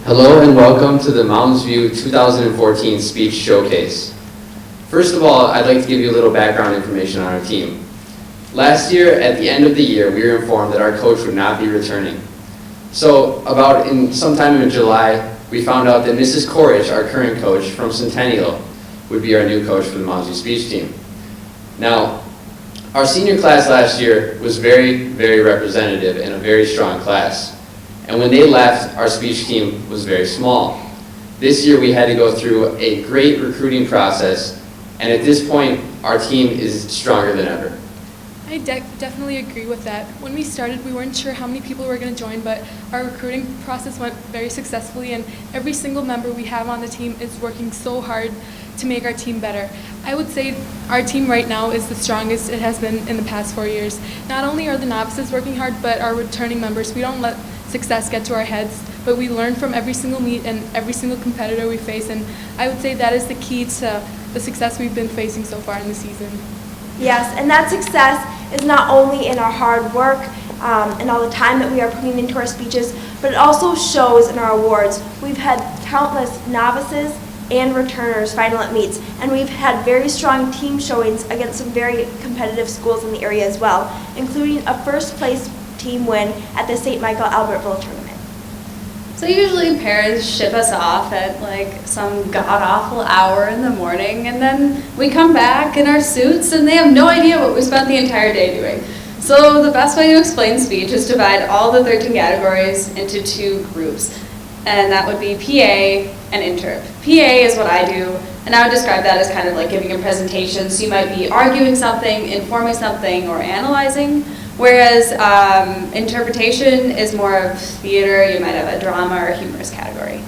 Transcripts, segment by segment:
Hello and welcome to the Mounds View 2014 Speech Showcase. First of all, I'd like to give you a little background information on our team. Last year, at the end of the year, we were informed that our coach would not be returning. So sometime in July, we found out that Mrs. Korich, our current coach from Centennial, would be our new coach for the Mounds View Speech team. Now, our senior class last year was very, very representative and a very strong class. And when they left, our speech team was very small. This year we had to go through a great recruiting process, and at this point, our team is stronger than ever. I definitely agree with that. When we started, we weren't sure how many people were going to join, but our recruiting process went very successfully, and every single member we have on the team is working so hard to make our team better. I would say our team right now is the strongest it has been in the past 4 years. Not only are the novices working hard, but our returning members. We don't let success get to our heads, but we learn from every single meet and every single competitor we face, and I would say that is the key to the success we've been facing so far in the season. Yes, and that success is not only in our hard work and all the time that we are putting into our speeches, but it also shows in our awards. We've had countless novices and returners final at meets, and we've had very strong team showings against some very competitive schools in the area as well, including a first place team win at the St. Michael Albertville tournament. So usually parents ship us off at like some god-awful hour in the morning, and then we come back in our suits and they have no idea what we spent the entire day doing. So the best way to explain speech is to divide all the 13 categories into 2 groups, and that would be PA and interp. PA is what I do, and I would describe that as kind of like giving a presentation. So you might be arguing something, informing something, or analyzing. Whereas interpretation is more of theater. You might have a drama or humorous category.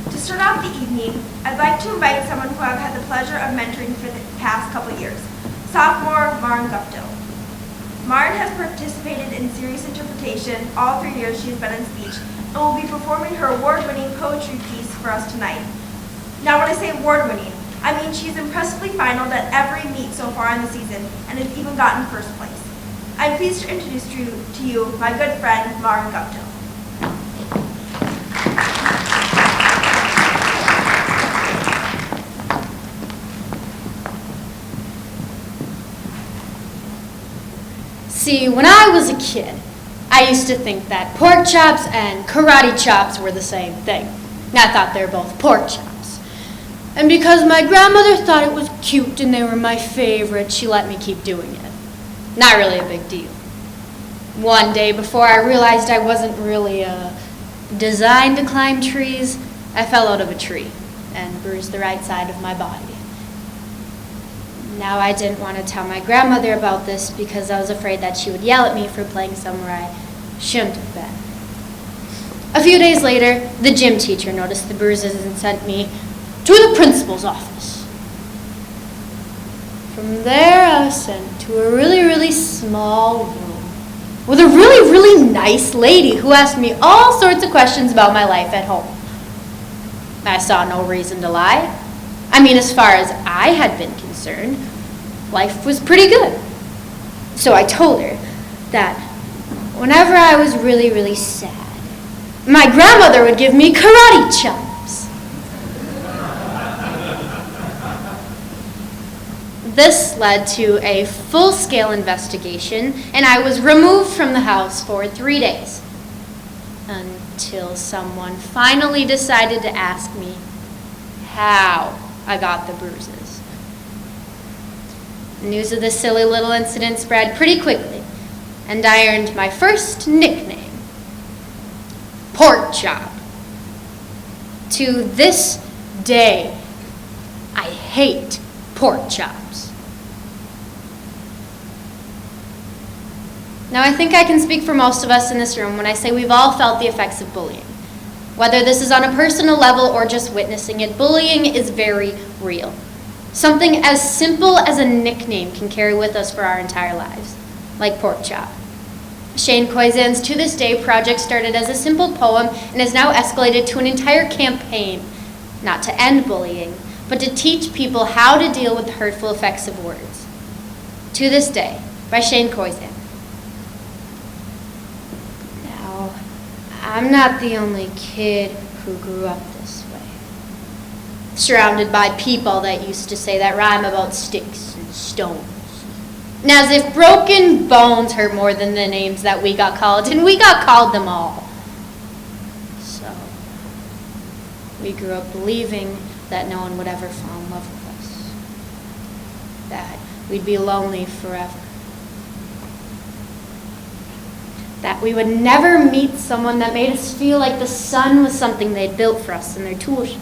To start off the evening, I'd like to invite someone who I've had the pleasure of mentoring for the past couple years, sophomore Maren Guptill. Maren has participated in serious interpretation all 3 years she has been in speech, and will be performing her award-winning poetry piece for us tonight. Now when I say award-winning, I mean she's impressively finaled at every meet so far in the season and has even gotten first place. I'm pleased to introduce to you my good friend, Maren Guptill. See, when I was a kid, I used to think that pork chops and karate chops were the same thing. I thought they were both pork chops. And because my grandmother thought it was cute and they were my favorite, she let me keep doing it. Not really a big deal. One day, before I realized I wasn't really designed to climb trees, I fell out of a tree and bruised the right side of my body. Now, I didn't want to tell my grandmother about this because I was afraid that she would yell at me for playing somewhere I shouldn't have been. A few days later, the gym teacher noticed the bruises and sent me to the principal's office. From there, I was sent to a really, really small room with a really, really nice lady who asked me all sorts of questions about my life at home. I saw no reason to lie. I mean, as far as I had been concerned, life was pretty good. So I told her that whenever I was really, really sad, my grandmother would give me karate chops. This led to a full-scale investigation, and I was removed from the house for 3 days until someone finally decided to ask me how I got the bruises. News of this silly little incident spread pretty quickly, and I earned my first nickname, Pork Chop. To this day, I hate pork chops. Now, I think I can speak for most of us in this room when I say we've all felt the effects of bullying. Whether this is on a personal level or just witnessing it, bullying is very real. Something as simple as a nickname can carry with us for our entire lives, like pork chop. Shane Koizan's To This Day project started as a simple poem and has now escalated to an entire campaign, not to end bullying, but to teach people how to deal with the hurtful effects of words. To This Day by Shane Koizan. Now, I'm not the only kid who grew up this way. Surrounded by people that used to say that rhyme about sticks and stones. And as if broken bones hurt more than the names that we got called, and we got called them all. So, we grew up believing that no one would ever fall in love with us. That we'd be lonely forever. That we would never meet someone that made us feel like the sun was something they'd built for us in their tool shed.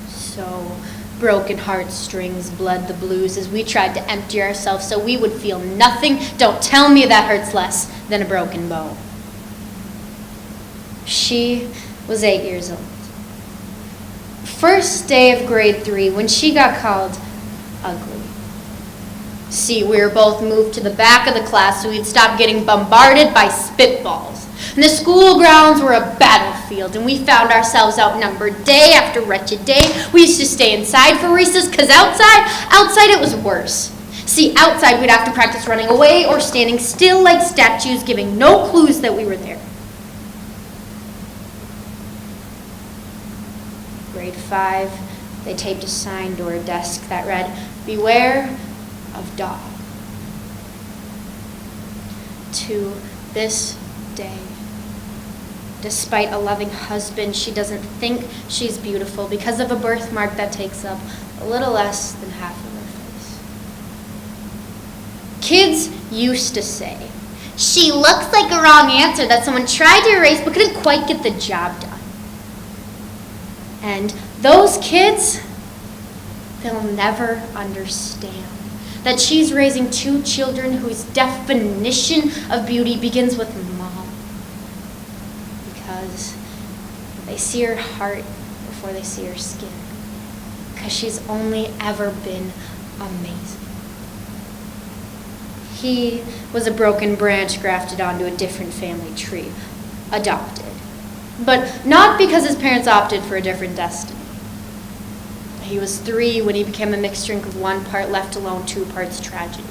So, broken heartstrings bled the blues as we tried to empty ourselves so we would feel nothing. Don't tell me that hurts less than a broken bone. She was 8 years old. First day of grade 3 when she got called ugly. See, we were both moved to the back of the class so we'd stop getting bombarded by spitballs. And the school grounds were a battlefield, and we found ourselves outnumbered day after wretched day. We used to stay inside for recess, because outside it was worse. See, outside we'd have to practice running away or standing still like statues, giving no clues that we were there. Grade 5, they taped a sign to her desk that read, "Beware of dog." To this day, despite a loving husband, she doesn't think she's beautiful because of a birthmark that takes up a little less than half of her face. Kids used to say, "She looks like a wrong answer that someone tried to erase but couldn't quite get the job done." And those kids, they'll never understand that she's raising 2 children whose definition of beauty begins with mom. Because they see her heart before they see her skin. Because she's only ever been amazing. He was a broken branch grafted onto a different family tree, adopted. But not because his parents opted for a different destiny. He was 3 when he became a mixed drink of 1 part left alone, 2 parts tragedy.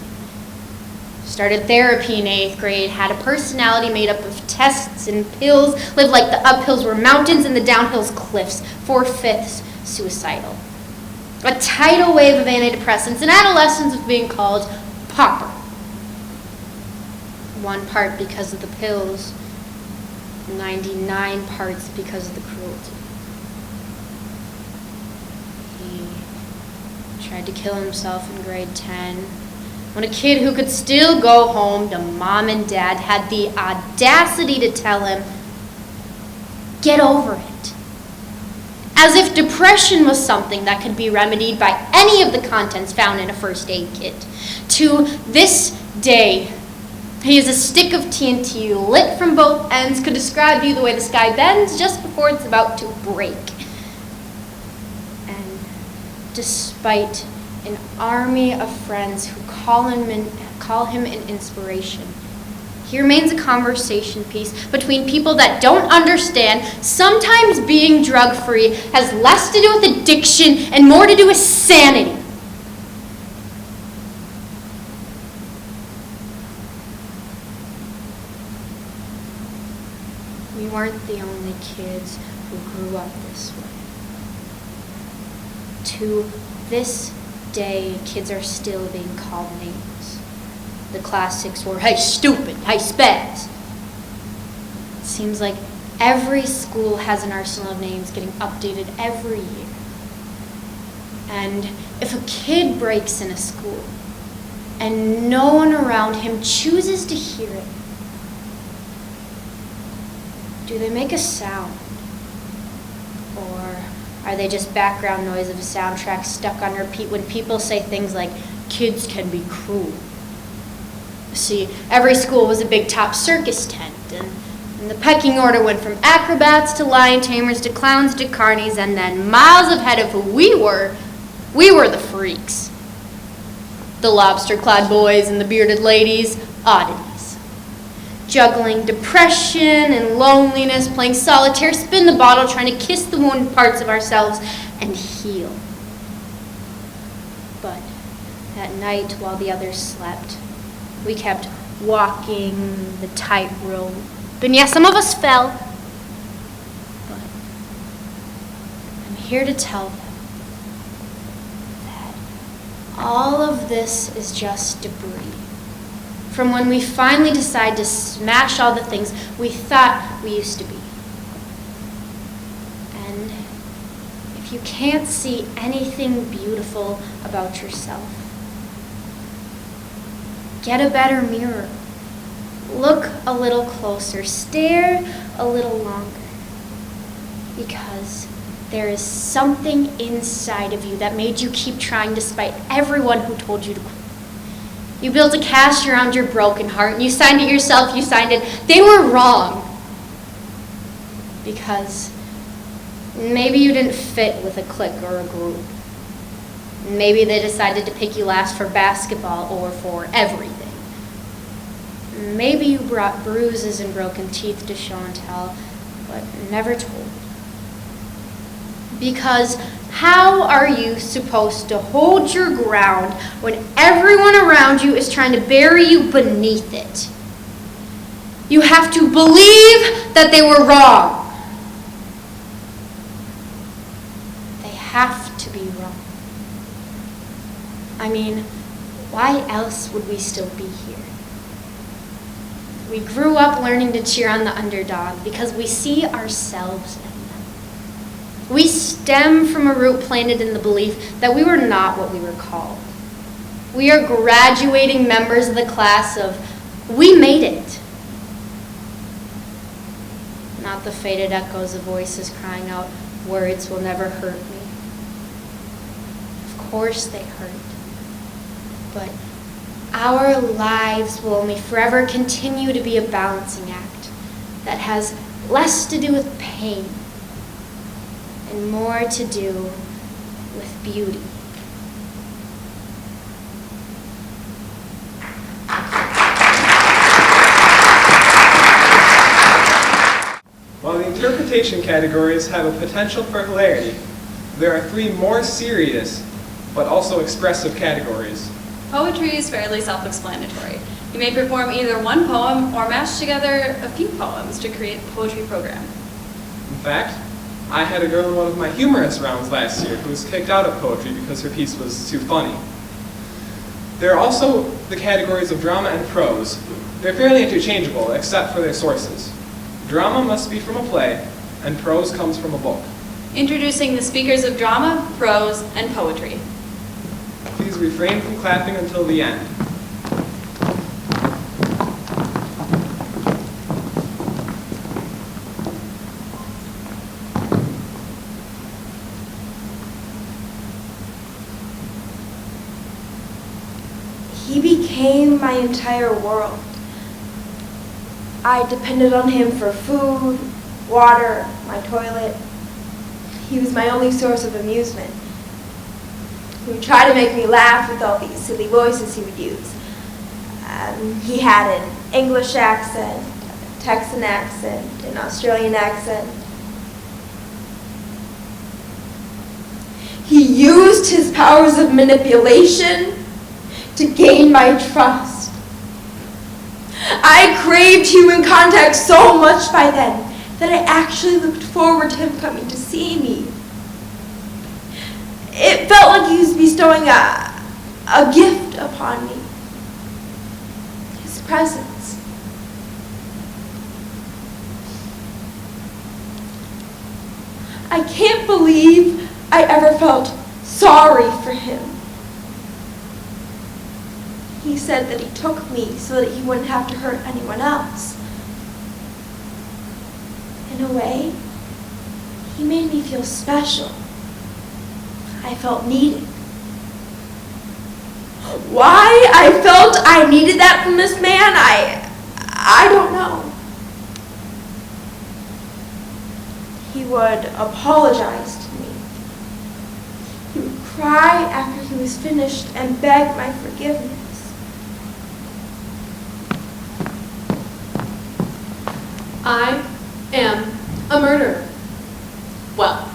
Started therapy in 8th grade, had a personality made up of tests and pills, lived like the uphills were mountains and the downhills cliffs, 4/5 suicidal. A tidal wave of antidepressants and adolescence of being called pauper. 1 part because of the pills, 99 parts because of the cruelty. He tried to kill himself in grade 10 when a kid who could still go home to mom and dad had the audacity to tell him, "Get over it." As if depression was something that could be remedied by any of the contents found in a first aid kit. To this day, he is a stick of TNT lit from both ends, could describe to you the way the sky bends just before it's about to break. And despite an army of friends who call him an inspiration, he remains a conversation piece between people that don't understand sometimes being drug-free has less to do with addiction and more to do with sanity. We weren't the only kids who grew up this way. To this day, kids are still being called names. The classics were, "Hey, stupid," "Hey, spaz." It seems like every school has an arsenal of names getting updated every year. And if a kid breaks in a school and no one around him chooses to hear it, do they make a sound? Or are they just background noise of a soundtrack stuck on repeat when people say things like, "Kids can be cruel"? See, every school was a big top circus tent, and the pecking order went from acrobats to lion tamers to clowns to carnies, and then miles ahead of who we were the freaks. The lobster-clad boys and the bearded ladies, oddities. Juggling depression and loneliness, playing solitaire, spin the bottle, trying to kiss the wounded parts of ourselves and heal. But At night, while the others slept, we kept walking the tightrope. And yes, some of us fell. But I'm here to tell them that all of this is just debris from when we finally decide to smash all the things we thought we used to be. And if you can't see anything beautiful about yourself, get a better mirror. Look a little closer. Stare a little longer. Because there is something inside of you that made you keep trying despite everyone who told you to quit. You built a cast around your broken heart, and you signed it yourself, you signed it. They were wrong. Because maybe you didn't fit with a clique or a group. Maybe they decided to pick you last for basketball or for everything. Maybe you brought bruises and broken teeth to show and tell, but never told. Because how are you supposed to hold your ground when everyone around you is trying to bury you beneath it? You have to believe that they were wrong. They have to be wrong. I mean, why else would we still be here? We grew up learning to cheer on the underdog because we see ourselves in them. We stem from a root planted in the belief that we were not what we were called. We are graduating members of the class of, we made it. Not the faded echoes of voices crying out, words will never hurt me. Of course they hurt. But our lives will only forever continue to be a balancing act that has less to do with pain and more to do with beauty. While the interpretation categories have a potential for hilarity, there are three more serious but also expressive categories. Poetry is fairly self-explanatory. You may perform either one poem or mash together a few poems to create a poetry program. In fact, I had a girl in one of my humorous rounds last year who was kicked out of poetry because her piece was too funny. There are also the categories of drama and prose. They're fairly interchangeable except for their sources. Drama must be from a play, and prose comes from a book. Introducing the speakers of drama, prose, and poetry. Please refrain from clapping until the end. He became my entire world. I depended on him for food, water, my toilet. He was my only source of amusement. He would try to make me laugh with all these silly voices he would use. He had an English accent, a Texan accent, an Australian accent. He used his powers of manipulation to gain my trust. I craved human contact so much by then that I actually looked forward to him coming to see me. It felt like he was bestowing a gift upon me. His presence. I can't believe I ever felt sorry for him. He said that he took me so that he wouldn't have to hurt anyone else. In a way, he made me feel special. I felt needed. Why I felt I needed that from this man, I don't know. He would apologize to me. He would cry after he was finished and beg my forgiveness. I am a murderer. Well,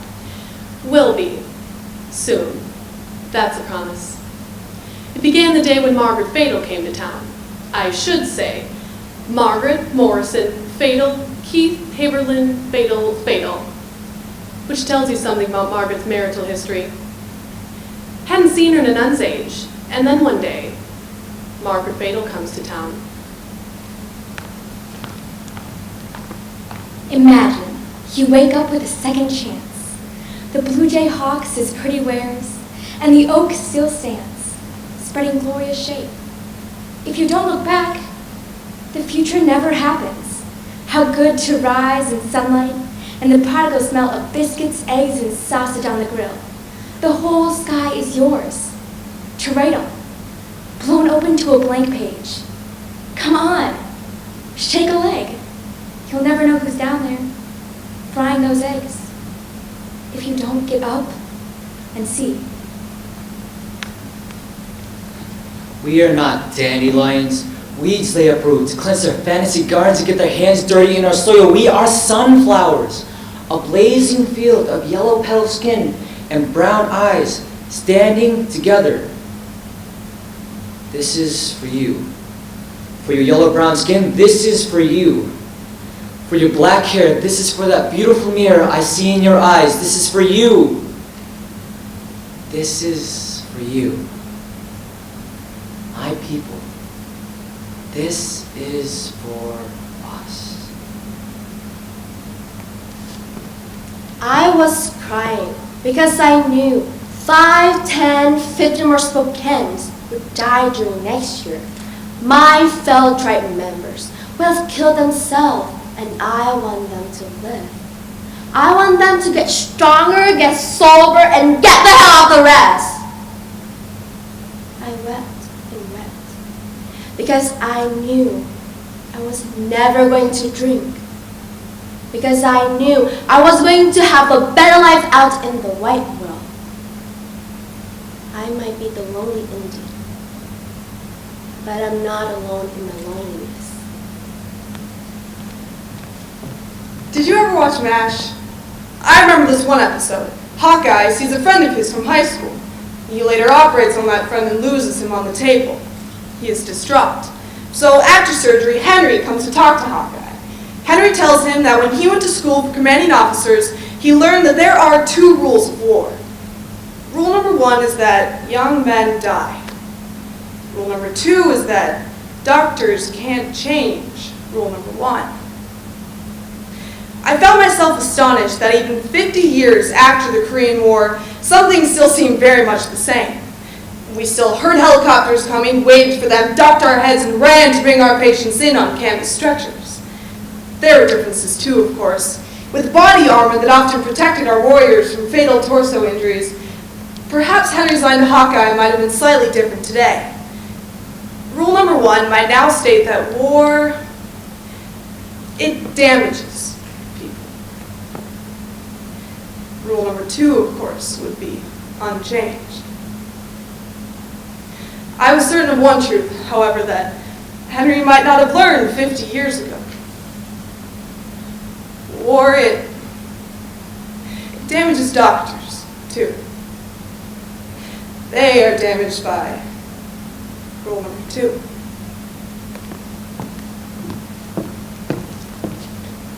will be. Soon. That's a promise. It began the day when Margaret Fatal came to town. I should say, Margaret Morrison Fatal Keith Haberlin Fatal, which tells you something about Margaret's marital history. Hadn't seen her in a nun's age, and then one day, Margaret Fatal comes to town. Imagine you wake up with a second chance. The blue jay hawks his pretty wares, and the oak still stands, spreading glorious shade. If you don't look back, the future never happens. How good to rise in sunlight and the prodigal smell of biscuits, eggs, and sausage on the grill. The whole sky is yours to write on, blown open to a blank page. Come on, shake a leg. You'll never know who's down there, frying those eggs, if you don't give up and see. We are not dandelions. Weeds lay uproot to cleanse their fantasy gardens and get their hands dirty in our soil. We are sunflowers, a blazing field of yellow petal skin and brown eyes standing together. This is for you. For your yellow-brown skin, this is for you. For your black hair, this is for that beautiful mirror I see in your eyes. This is for you. This is for you. My people, this is for us. I was crying because I knew 5, 10, 50 more Spokanes would die during next year. My fellow tribe members will have killed themselves, and I want them to live. I want them to get stronger, get sober, and get the hell off the rest. I wept and wept because I knew I was never going to drink. Because I knew I was going to have a better life out in the white world. I might be the lonely Indian, but I'm not alone in the loneliness. Did you ever watch MASH? I remember this one episode. Hawkeye sees a friend of his from high school. He later operates on that friend and loses him on the table. He is distraught. So after surgery, Henry comes to talk to Hawkeye. Henry tells him that when he went to school for commanding officers, he learned that there are 2 rules of war. Rule number 1 is that young men die. Rule number 2 is that doctors can't change rule number 1. I found myself astonished that even 50 years after the Korean War, some things still seem very much the same. We still heard helicopters coming, waited for them, ducked our heads, and ran to bring our patients in on canvas stretchers. There were differences too, of course. With body armor that often protected our warriors from fatal torso injuries, perhaps Henry's line to Hawkeye might have been slightly different today. Rule number 1 might now state that war, it damages people. Rule number 2, of course, would be unchanged. I was certain of one truth, however, that Henry might not have learned 50 years ago. War, it damages doctors, too. They are damaged by rule number 2.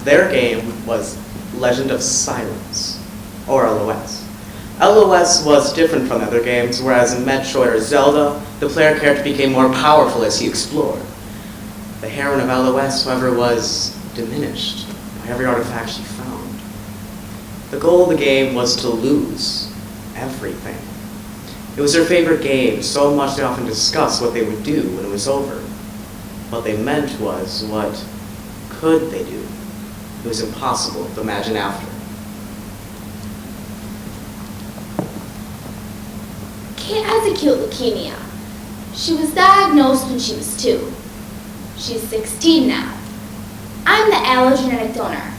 Their game was Legend of Silence, or LOS. LOS was different from other games, whereas in Metroid or Zelda, the player character became more powerful as he explored. The heroine of LOS, however, was diminished by every artifact she found. The goal of the game was to lose everything. It was their favorite game, so much they often discussed what they would do when it was over. What they meant was, what could they do? It was impossible to imagine after. Kate has acute leukemia. She was diagnosed when she was 2. She's 16 now. I'm the allogenetic donor,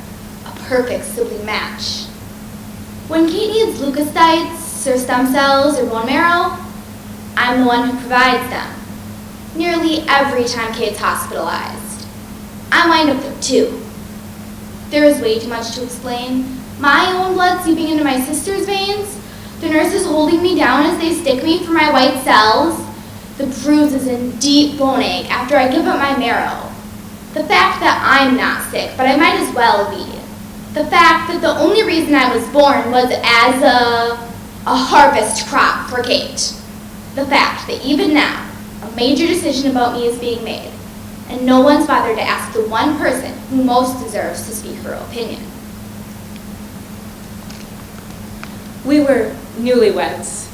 a perfect sibling match. When Kate needs leukocytes, or stem cells, or bone marrow, I'm the one who provides them. Nearly every time Kate's hospitalized. I wind up there too. There is way too much to explain. My own blood seeping into my sister's veins, the nurses holding me down as they stick me for my white cells, the bruises and deep bone ache after I give up my marrow, the fact that I'm not sick, but I might as well be, the fact that the only reason I was born was as a harvest crop for Kate, the fact that even now, a major decision about me is being made, and no one's bothered to ask the one person who most deserves to speak her opinion. We were newlyweds.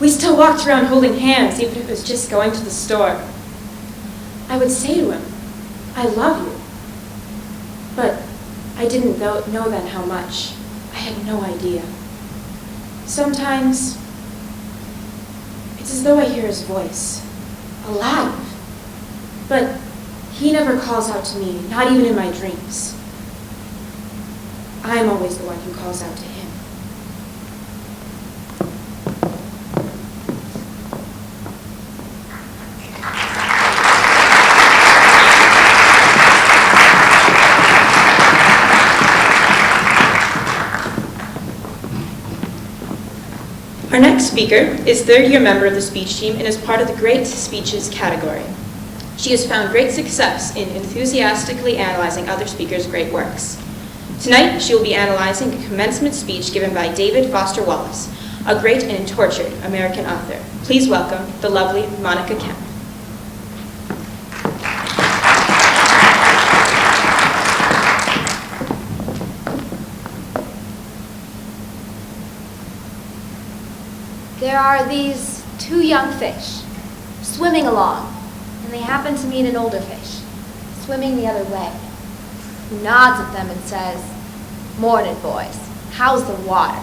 We still walked around holding hands, even if it was just going to the store. I would say to him, "I love you." But I didn't know then how much. I had no idea. Sometimes, it's as though I hear his voice, alive. But he never calls out to me, not even in my dreams. I'm always the one who calls out to him. Our next speaker is third-year member of the speech team and is part of the Great Speeches category. She has found great success in enthusiastically analyzing other speakers' great works. Tonight, she will be analyzing a commencement speech given by David Foster Wallace, a great and tortured American author. Please welcome the lovely Monica Kemp. There are these two young fish swimming along, and they happen to meet an older fish swimming the other way, who nods at them and says, "Morning, boys, how's the water?"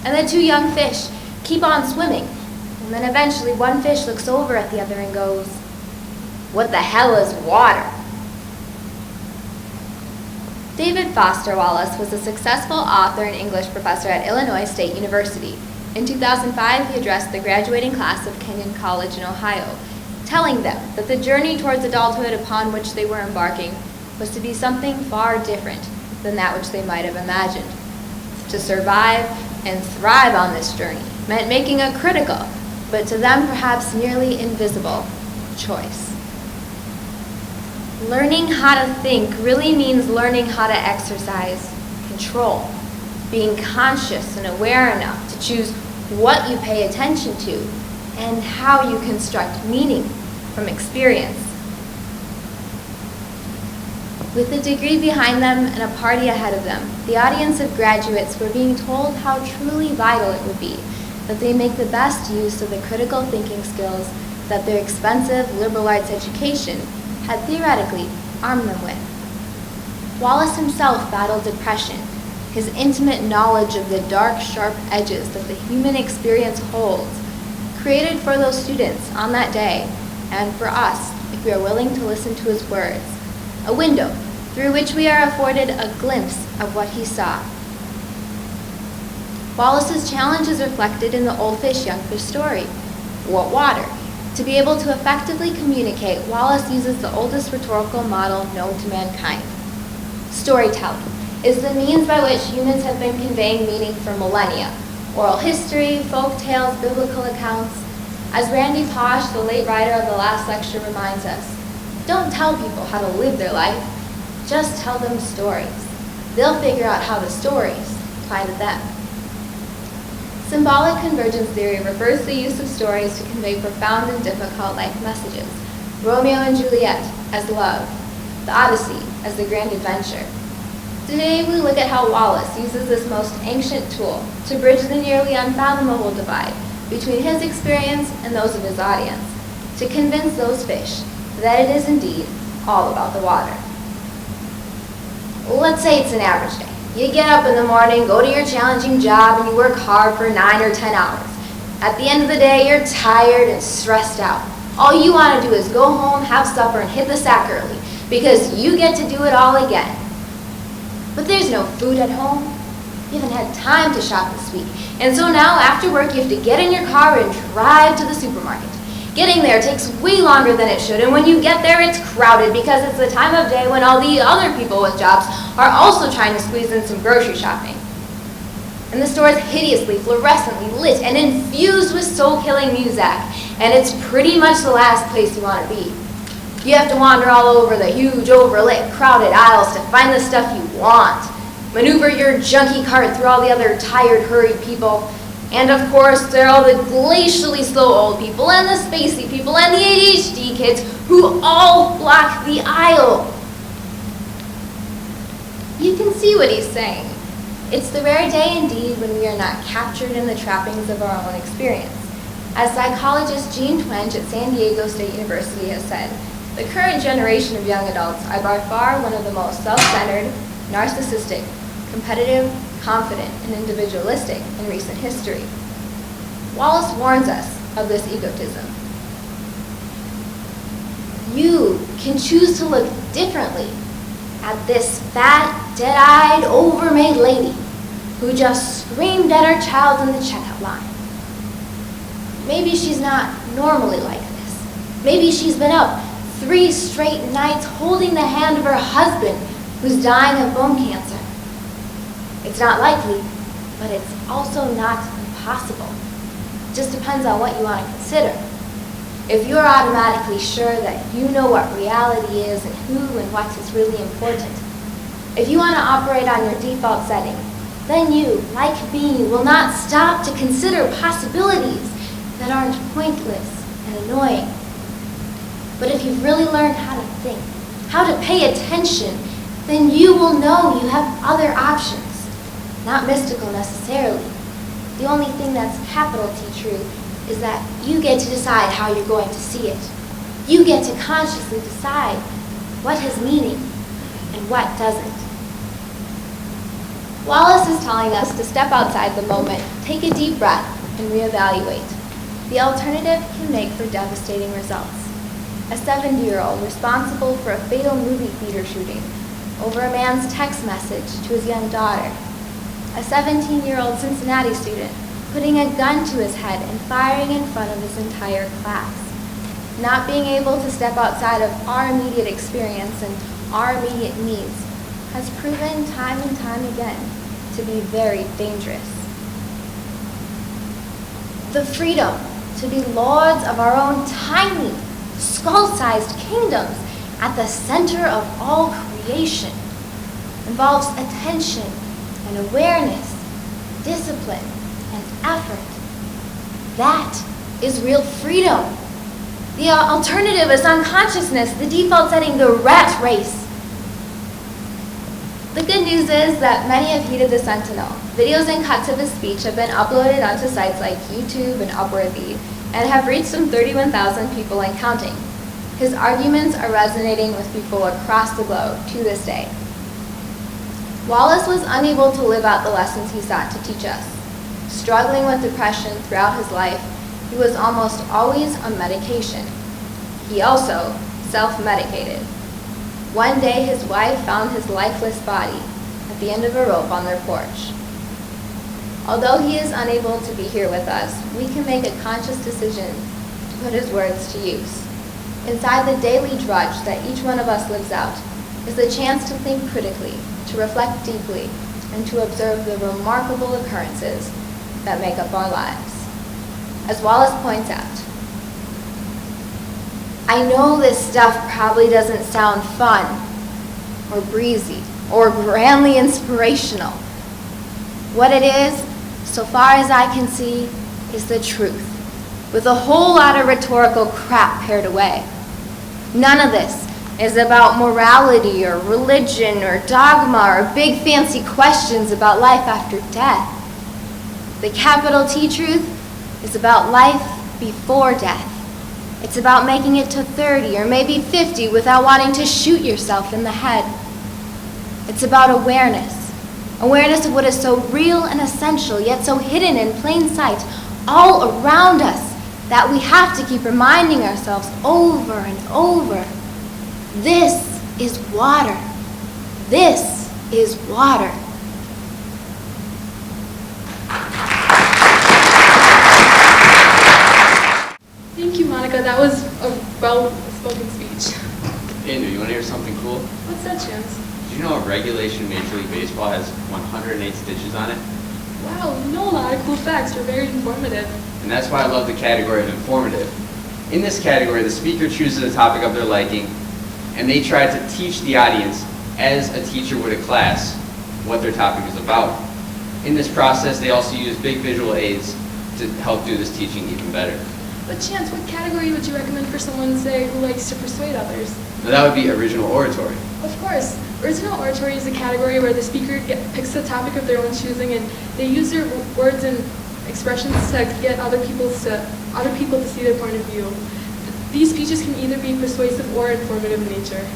And the two young fish keep on swimming, and then eventually one fish looks over at the other and goes, "What the hell is water?" David Foster Wallace was a successful author and English professor at Illinois State University. In 2005, he addressed the graduating class of Kenyon College in Ohio, telling them that the journey towards adulthood upon which they were embarking was to be something far different than that which they might have imagined. To survive and thrive on this journey meant making a critical, but to them perhaps nearly invisible, choice. Learning how to think really means learning how to exercise control, being conscious and aware enough to choose what you pay attention to and how you construct meaning from experience. With a degree behind them and a party ahead of them, the audience of graduates were being told how truly vital it would be that they make the best use of the critical thinking skills that their expensive liberal arts education had theoretically armed them with. Wallace himself battled depression. His intimate knowledge of the dark, sharp edges that the human experience holds created for those students on that day, and for us, if we are willing to listen to his words, a window through which we are afforded a glimpse of what he saw. Wallace's challenge is reflected in the old fish, young fish story. What water? To be able to effectively communicate, Wallace uses the oldest rhetorical model known to mankind. Storytelling is the means by which humans have been conveying meaning for millennia. Oral history, folk tales, biblical accounts. As Randy Posh, the late writer of the last lecture, reminds us, don't tell people how to live their life, just tell them stories. They'll figure out how the stories apply to them. Symbolic convergence theory refers to the use of stories to convey profound and difficult life messages. Romeo and Juliet as love, the Odyssey as the grand adventure. Today, we look at how Wallace uses this most ancient tool to bridge the nearly unfathomable divide between his experience and those of his audience, to convince those fish that it is indeed all about the water. Let's say it's an average day. You get up in the morning, go to your challenging job, and you work hard for 9 or 10 hours. At the end of the day, you're tired and stressed out. All you want to do is go home, have supper, and hit the sack early, because you get to do it all again. But there's no food at home. You haven't had time to shop this week. And so now, after work, you have to get in your car and drive to the supermarket. Getting there takes way longer than it should, and when you get there, it's crowded because it's the time of day when all the other people with jobs are also trying to squeeze in some grocery shopping. And the store is hideously, fluorescently lit and infused with soul-killing music. And it's pretty much the last place you want to be. You have to wander all over the huge, overlit, crowded aisles to find the stuff you want. Maneuver your junky cart through all the other tired, hurried people. And of course, there are all the glacially slow old people and the spacey people and the ADHD kids who all block the aisle. You can see what he's saying. It's the rare day indeed when we are not captured in the trappings of our own experience. As psychologist Jean Twenge at San Diego State University has said, the current generation of young adults are by far one of the most self-centered, narcissistic, competitive, confident, and individualistic in recent history. Wallace warns us of this egotism. You can choose to look differently at this fat, dead-eyed, overmade lady who just screamed at her child in the checkout line. Maybe she's not normally like this. Maybe she's been up 3 straight nights holding the hand of her husband who's dying of bone cancer. It's not likely, but it's also not impossible. It just depends on what you want to consider. If you're automatically sure that you know what reality is and who and what is really important, if you want to operate on your default setting, then you, like me, will not stop to consider possibilities that aren't pointless and annoying. But if you've really learned how to think, how to pay attention, then you will know you have other options. Not mystical necessarily. The only thing that's capital T true is that you get to decide how you're going to see it. You get to consciously decide what has meaning and what doesn't. Wallace is telling us to step outside the moment, take a deep breath, and reevaluate. The alternative can make for devastating results. A 70-year-old responsible for a fatal movie theater shooting over a man's text message to his young daughter. A 17-year-old Cincinnati student putting a gun to his head and firing in front of his entire class. Not being able to step outside of our immediate experience and our immediate needs has proven time and time again to be very dangerous. The freedom to be lords of our own tiny, skull-sized kingdoms at the center of all creation involves attention and awareness, discipline, and effort. That is real freedom. The alternative is unconsciousness, the default setting, the rat race. The good news is that many have heeded the Sentinel. Videos and cuts of his speech have been uploaded onto sites like YouTube and Upworthy and have reached some 31,000 people and counting. His arguments are resonating with people across the globe to this day. Wallace was unable to live out the lessons he sought to teach us. Struggling with depression throughout his life, he was almost always on medication. He also self-medicated. One day, his wife found his lifeless body at the end of a rope on their porch. Although he is unable to be here with us, we can make a conscious decision to put his words to use. Inside the daily drudge that each one of us lives out is the chance to think critically, to reflect deeply, and to observe the remarkable occurrences that make up our lives. As Wallace points out, I know this stuff probably doesn't sound fun, or breezy, or grandly inspirational. What it is, so far as I can see, is the truth, with a whole lot of rhetorical crap pared away. None of this is about morality or religion or dogma or big fancy questions about life after death. The capital T truth is about life before death. It's about making it to 30 or maybe 50 without wanting to shoot yourself in the head. It's about awareness. Awareness of what is so real and essential, yet so hidden in plain sight, all around us, that we have to keep reminding ourselves over and over. This is water. This is water. Thank you, Monica. That was a well-spoken speech. Andrew, you want to hear something cool? What's that, Chance? Did you know a regulation Major League Baseball has 108 stitches on it? Wow, you know a lot of cool facts. You're very informative. And that's why I love the category of informative. In this category, the speaker chooses a topic of their liking, and they try to teach the audience, as a teacher would a class, what their topic is about. In this process, they also use big visual aids to help do this teaching even better. But Chance, what category would you recommend for someone, say, who likes to persuade others? Now that would be original oratory. Of course. Original oratory is a category where the speaker picks a topic of their own choosing, and they use their words and expressions to get other people to see their point of view. These speeches can either be persuasive or informative in nature.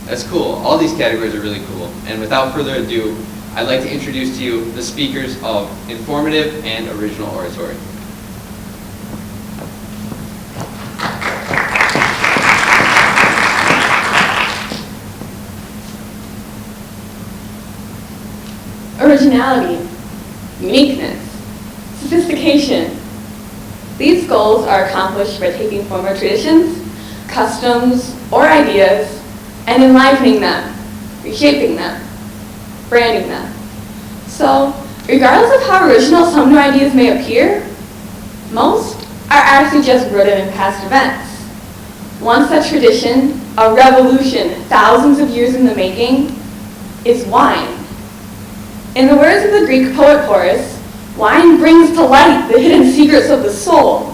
That's cool. All these categories are really cool. And without further ado, I'd like to introduce to you the speakers of informative and original oratory. Originality, uniqueness, sophistication. These goals are accomplished by taking former traditions, customs, or ideas and enlivening them, reshaping them, branding them. So, regardless of how original some new ideas may appear, most are actually just rooted in past events. One such tradition, a revolution thousands of years in the making, is wine. In the words of the Greek poet Horace, wine brings to light the hidden secrets of the soul.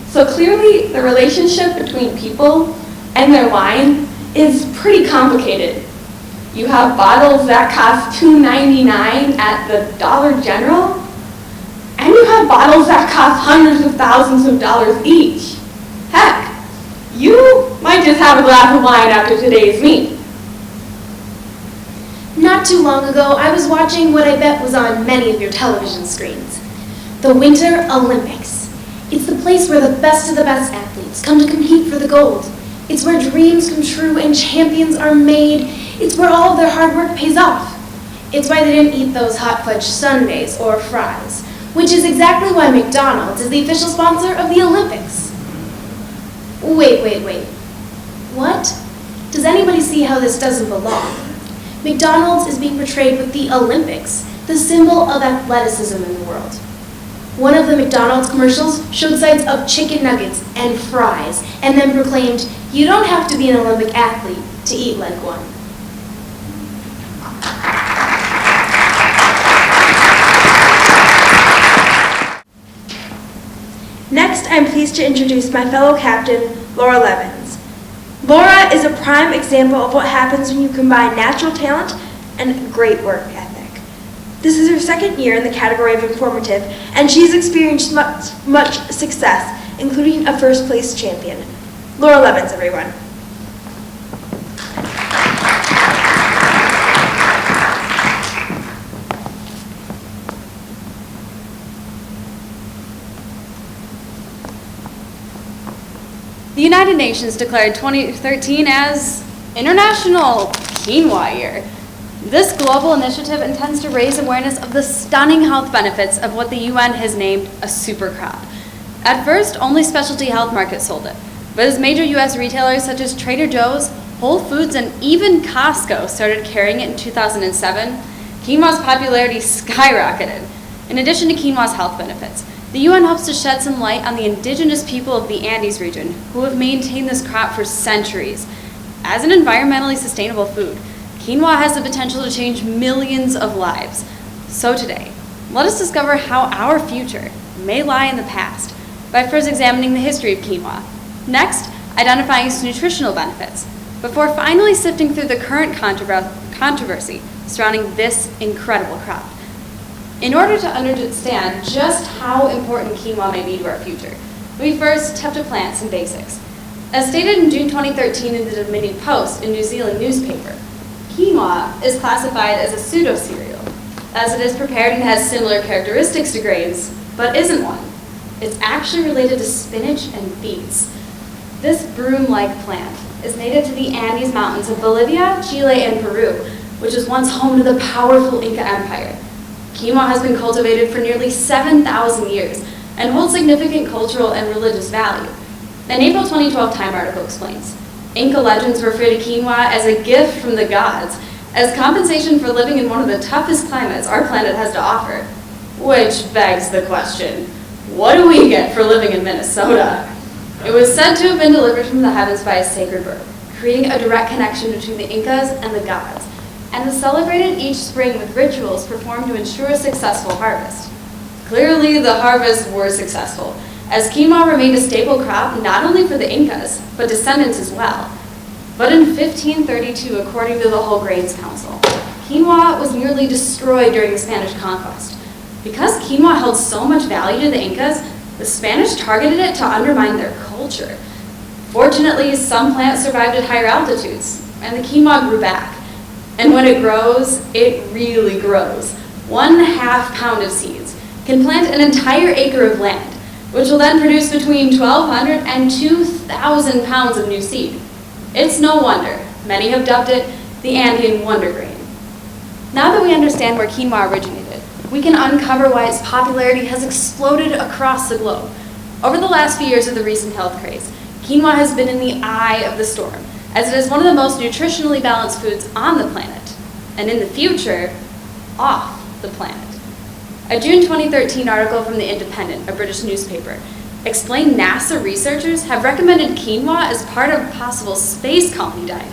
So clearly, the relationship between people and their wine is pretty complicated. You have bottles that cost $2.99 at the Dollar General, and you have bottles that cost hundreds of thousands of dollars each. Heck, you might just have a glass of wine after today's meet. Not too long ago, I was watching what I bet was on many of your television screens. The Winter Olympics. It's the place where the best of the best athletes come to compete for the gold. It's where dreams come true and champions are made. It's where all of their hard work pays off. It's why they didn't eat those hot fudge sundaes or fries, which is exactly why McDonald's is the official sponsor of the Olympics. Wait. What? Does anybody see how this doesn't belong? McDonald's is being portrayed with the Olympics, the symbol of athleticism in the world. One of the McDonald's commercials showed sights of chicken nuggets and fries, and then proclaimed, "You don't have to be an Olympic athlete to eat like one." Next, I'm pleased to introduce my fellow captain, Laura Levins. Laura is a prime example of what happens when you combine natural talent and great work ethic. This is her second year in the category of informative, and she's experienced much success, including a first-place champion. Laura Levins, everyone. The United Nations declared 2013 as International Quinoa Year. This global initiative intends to raise awareness of the stunning health benefits of what the UN has named a super crop. At first, only specialty health markets sold it, but as major US retailers such as Trader Joe's, Whole Foods, and even Costco started carrying it in 2007, quinoa's popularity skyrocketed. In addition to quinoa's health benefits, the UN hopes to shed some light on the indigenous people of the Andes region who have maintained this crop for centuries. As an environmentally sustainable food, quinoa has the potential to change millions of lives. So today, let us discover how our future may lie in the past by first examining the history of quinoa. Next, identifying its nutritional benefits, before finally sifting through the current controversy surrounding this incredible crop. In order to understand just how important quinoa may be to our future, we first have to plant some basics. As stated in June 2013 in the Dominion Post, a New Zealand newspaper, quinoa is classified as a pseudo-cereal, as it is prepared and has similar characteristics to grains, but isn't one. It's actually related to spinach and beets. This broom-like plant is native to the Andes Mountains of Bolivia, Chile, and Peru, which was once home to the powerful Inca Empire. Quinoa has been cultivated for nearly 7,000 years and holds significant cultural and religious value. An April 2012 Time article explains, Inca legends refer to quinoa as a gift from the gods, as compensation for living in one of the toughest climates our planet has to offer. Which begs the question, what do we get for living in Minnesota? It was said to have been delivered from the heavens by a sacred bird, creating a direct connection between the Incas and the gods, and was celebrated each spring with rituals performed to ensure a successful harvest. Clearly, the harvests were successful, as quinoa remained a staple crop not only for the Incas, but descendants as well. But in 1532, according to the Whole Grains Council, quinoa was nearly destroyed during the Spanish conquest. Because quinoa held so much value to the Incas, the Spanish targeted it to undermine their culture. Fortunately, some plants survived at higher altitudes, and the quinoa grew back. And when it grows, it really grows. 1/2 pound of seeds can plant an entire acre of land, which will then produce between 1,200 and 2,000 pounds of new seed. It's no wonder many have dubbed it the Andean wonder grain. Now that we understand where quinoa originated, we can uncover why its popularity has exploded across the globe. Over the last few years of the recent health craze, quinoa has been in the eye of the storm, as it is one of the most nutritionally balanced foods on the planet, and in the future, off the planet. A June 2013 article from The Independent, a British newspaper, explained NASA researchers have recommended quinoa as part of a possible space colony diet.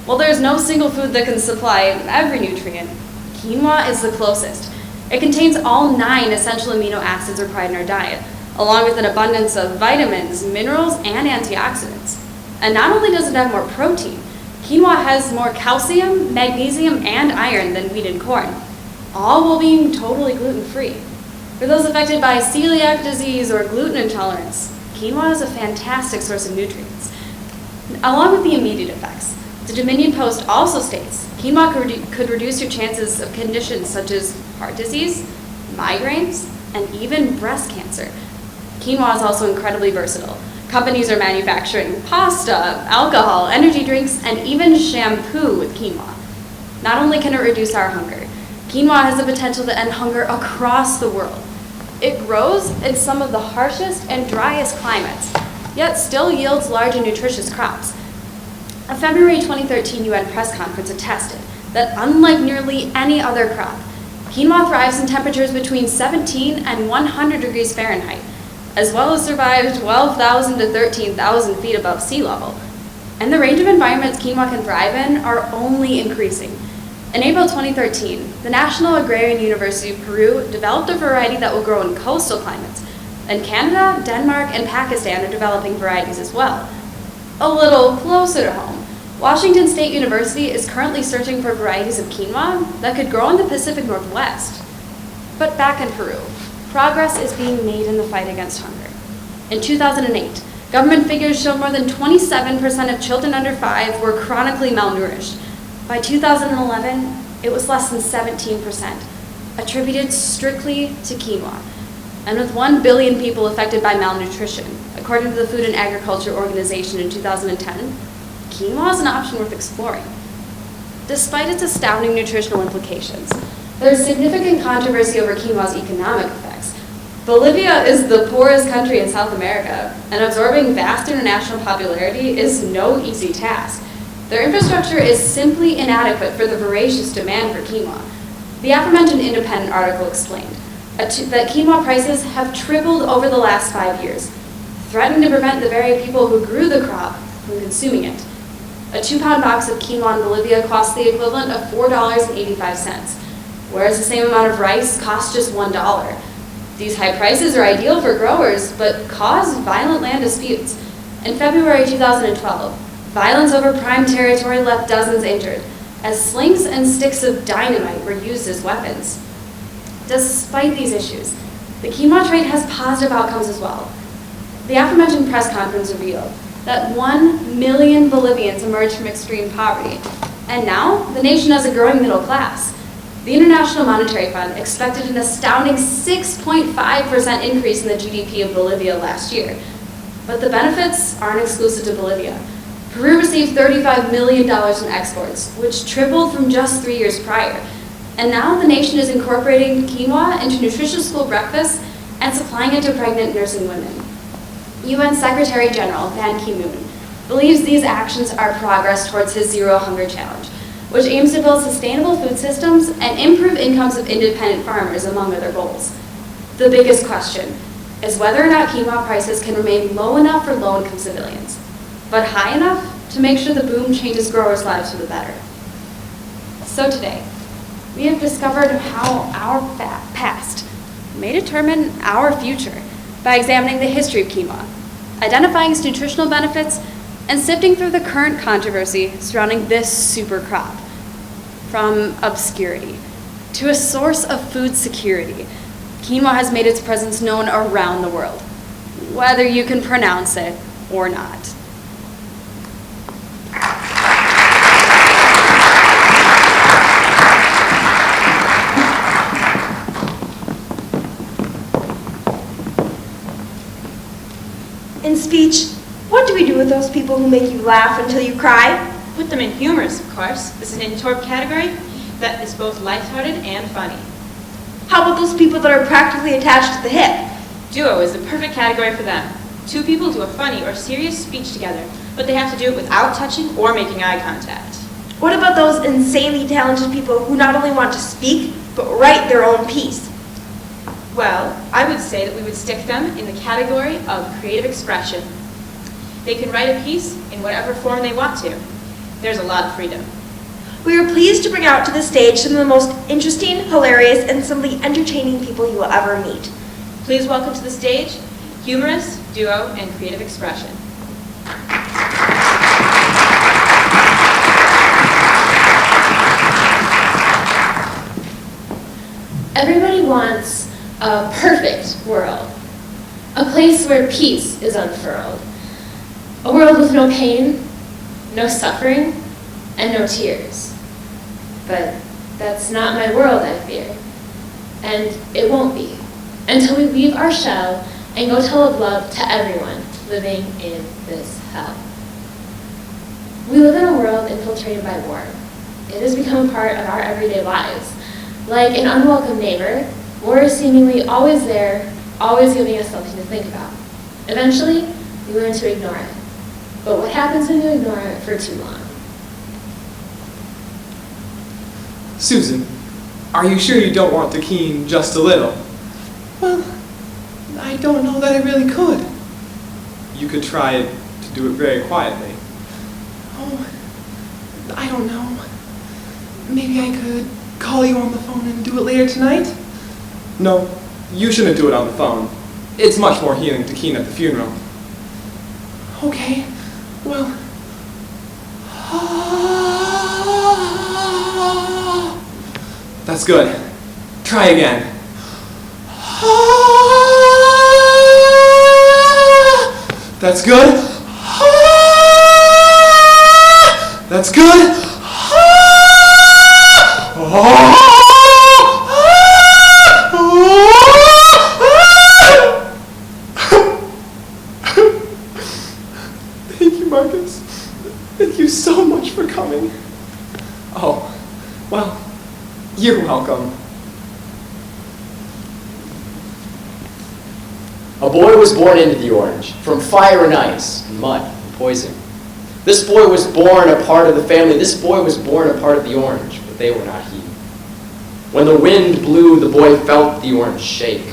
While there is no single food that can supply every nutrient, quinoa is the closest. It contains all 9 essential amino acids required in our diet, along with an abundance of vitamins, minerals, and antioxidants. And not only does it have more protein, quinoa has more calcium, magnesium, and iron than wheat and corn, all while being totally gluten-free. For those affected by celiac disease or gluten intolerance, quinoa is a fantastic source of nutrients. Along with the immediate effects, the Dominion Post also states quinoa could reduce your chances of conditions such as heart disease, migraines, and even breast cancer. Quinoa is also incredibly versatile. Companies are manufacturing pasta, alcohol, energy drinks, and even shampoo with quinoa. Not only can it reduce our hunger, quinoa has the potential to end hunger across the world. It grows in some of the harshest and driest climates, yet still yields large and nutritious crops. A February 2013 UN press conference attested that unlike nearly any other crop, quinoa thrives in temperatures between 17 and 100 degrees Fahrenheit, as well as survives 12,000 to 13,000 feet above sea level. And the range of environments quinoa can thrive in are only increasing. In April 2013, the National Agrarian University of Peru developed a variety that will grow in coastal climates, and Canada, Denmark, and Pakistan are developing varieties as well. A little closer to home, Washington State University is currently searching for varieties of quinoa that could grow in the Pacific Northwest. But back in Peru, progress is being made in the fight against hunger. In 2008, government figures showed more than 27% of children under 5 were chronically malnourished. By 2011, it was less than 17%, attributed strictly to quinoa. And with 1 billion people affected by malnutrition, according to the Food and Agriculture Organization in 2010, quinoa is an option worth exploring. Despite its astounding nutritional implications, there is significant controversy over quinoa's economic effects. Bolivia is the poorest country in South America, and absorbing vast international popularity is no easy task. Their infrastructure is simply inadequate for the voracious demand for quinoa. The aforementioned Independent article explained that quinoa prices have tripled over the last 5 years, threatening to prevent the very people who grew the crop from consuming it. A 2-pound box of quinoa in Bolivia costs the equivalent of $4.85, whereas the same amount of rice costs just $1. These high prices are ideal for growers, but cause violent land disputes. In February 2012, violence over prime territory left dozens injured, as slings and sticks of dynamite were used as weapons. Despite these issues, the quinoa trade has positive outcomes as well. The aforementioned press conference revealed that 1 million Bolivians emerged from extreme poverty, and now the nation has a growing middle class. The International Monetary Fund expected an astounding 6.5% increase in the GDP of Bolivia last year. But the benefits aren't exclusive to Bolivia. Peru received $35 million in exports, which tripled from just 3 years prior. And now the nation is incorporating quinoa into nutritious school breakfasts and supplying it to pregnant nursing women. UN Secretary General Ban Ki-moon believes these actions are progress towards his Zero Hunger Challenge. which aims to build sustainable food systems and improve incomes of independent farmers, among other goals. The biggest question is whether or not quinoa prices can remain low enough for low-income civilians, but high enough to make sure the boom changes growers' lives for the better. So today, we have discovered how our past may determine our future by examining the history of quinoa, identifying its nutritional benefits, and sifting through the current controversy surrounding this super crop. From obscurity to a source of food security, quinoa has made its presence known around the world, whether you can pronounce it or not. In speech, what do we do with those people who make you laugh until you cry? Put them in humorous, of course. This is an INTORP category that is both lighthearted and funny. How about those people that are practically attached to the hip? Duo is the perfect category for them. Two people do a funny or serious speech together, but they have to do it without touching or making eye contact. What about those insanely talented people who not only want to speak, but write their own piece? Well, I would say that we would stick them in the category of creative expression. They can write a piece in whatever form they want to. There's a lot of freedom. We are pleased to bring out to the stage some of the most interesting, hilarious, and simply entertaining people you will ever meet. Please welcome to the stage, humorous, duo, and creative expression. Everybody wants a perfect world, a place where peace is unfurled, a world with no pain, no suffering, and no tears. But that's not my world, I fear, and it won't be until we leave our shell and go tell of love to everyone living in this hell. We live in a world infiltrated by war. It has become a part of our everyday lives. Like an unwelcome neighbor, war is seemingly always there, always giving us something to think about. Eventually, we learn to ignore it. But what happens when you ignore it for too long? Susan, are you sure you don't want to keen just a little? Well, I don't know that I really could. You could try to do it very quietly. Oh, I don't know. Maybe I could call you on the phone and do it later tonight? No, you shouldn't do it on the phone. It's much more healing to keen at the funeral. Okay, well... That's good. Try again. That's good. That's good. Thank you, Marcus. Thank you so much for coming. Oh, well, you're welcome. A boy was born into the orange, from fire and ice, and mud and poison. This boy was born a part of the family. This boy was born a part of the orange, but they were not he. When the wind blew, the boy felt the orange shake.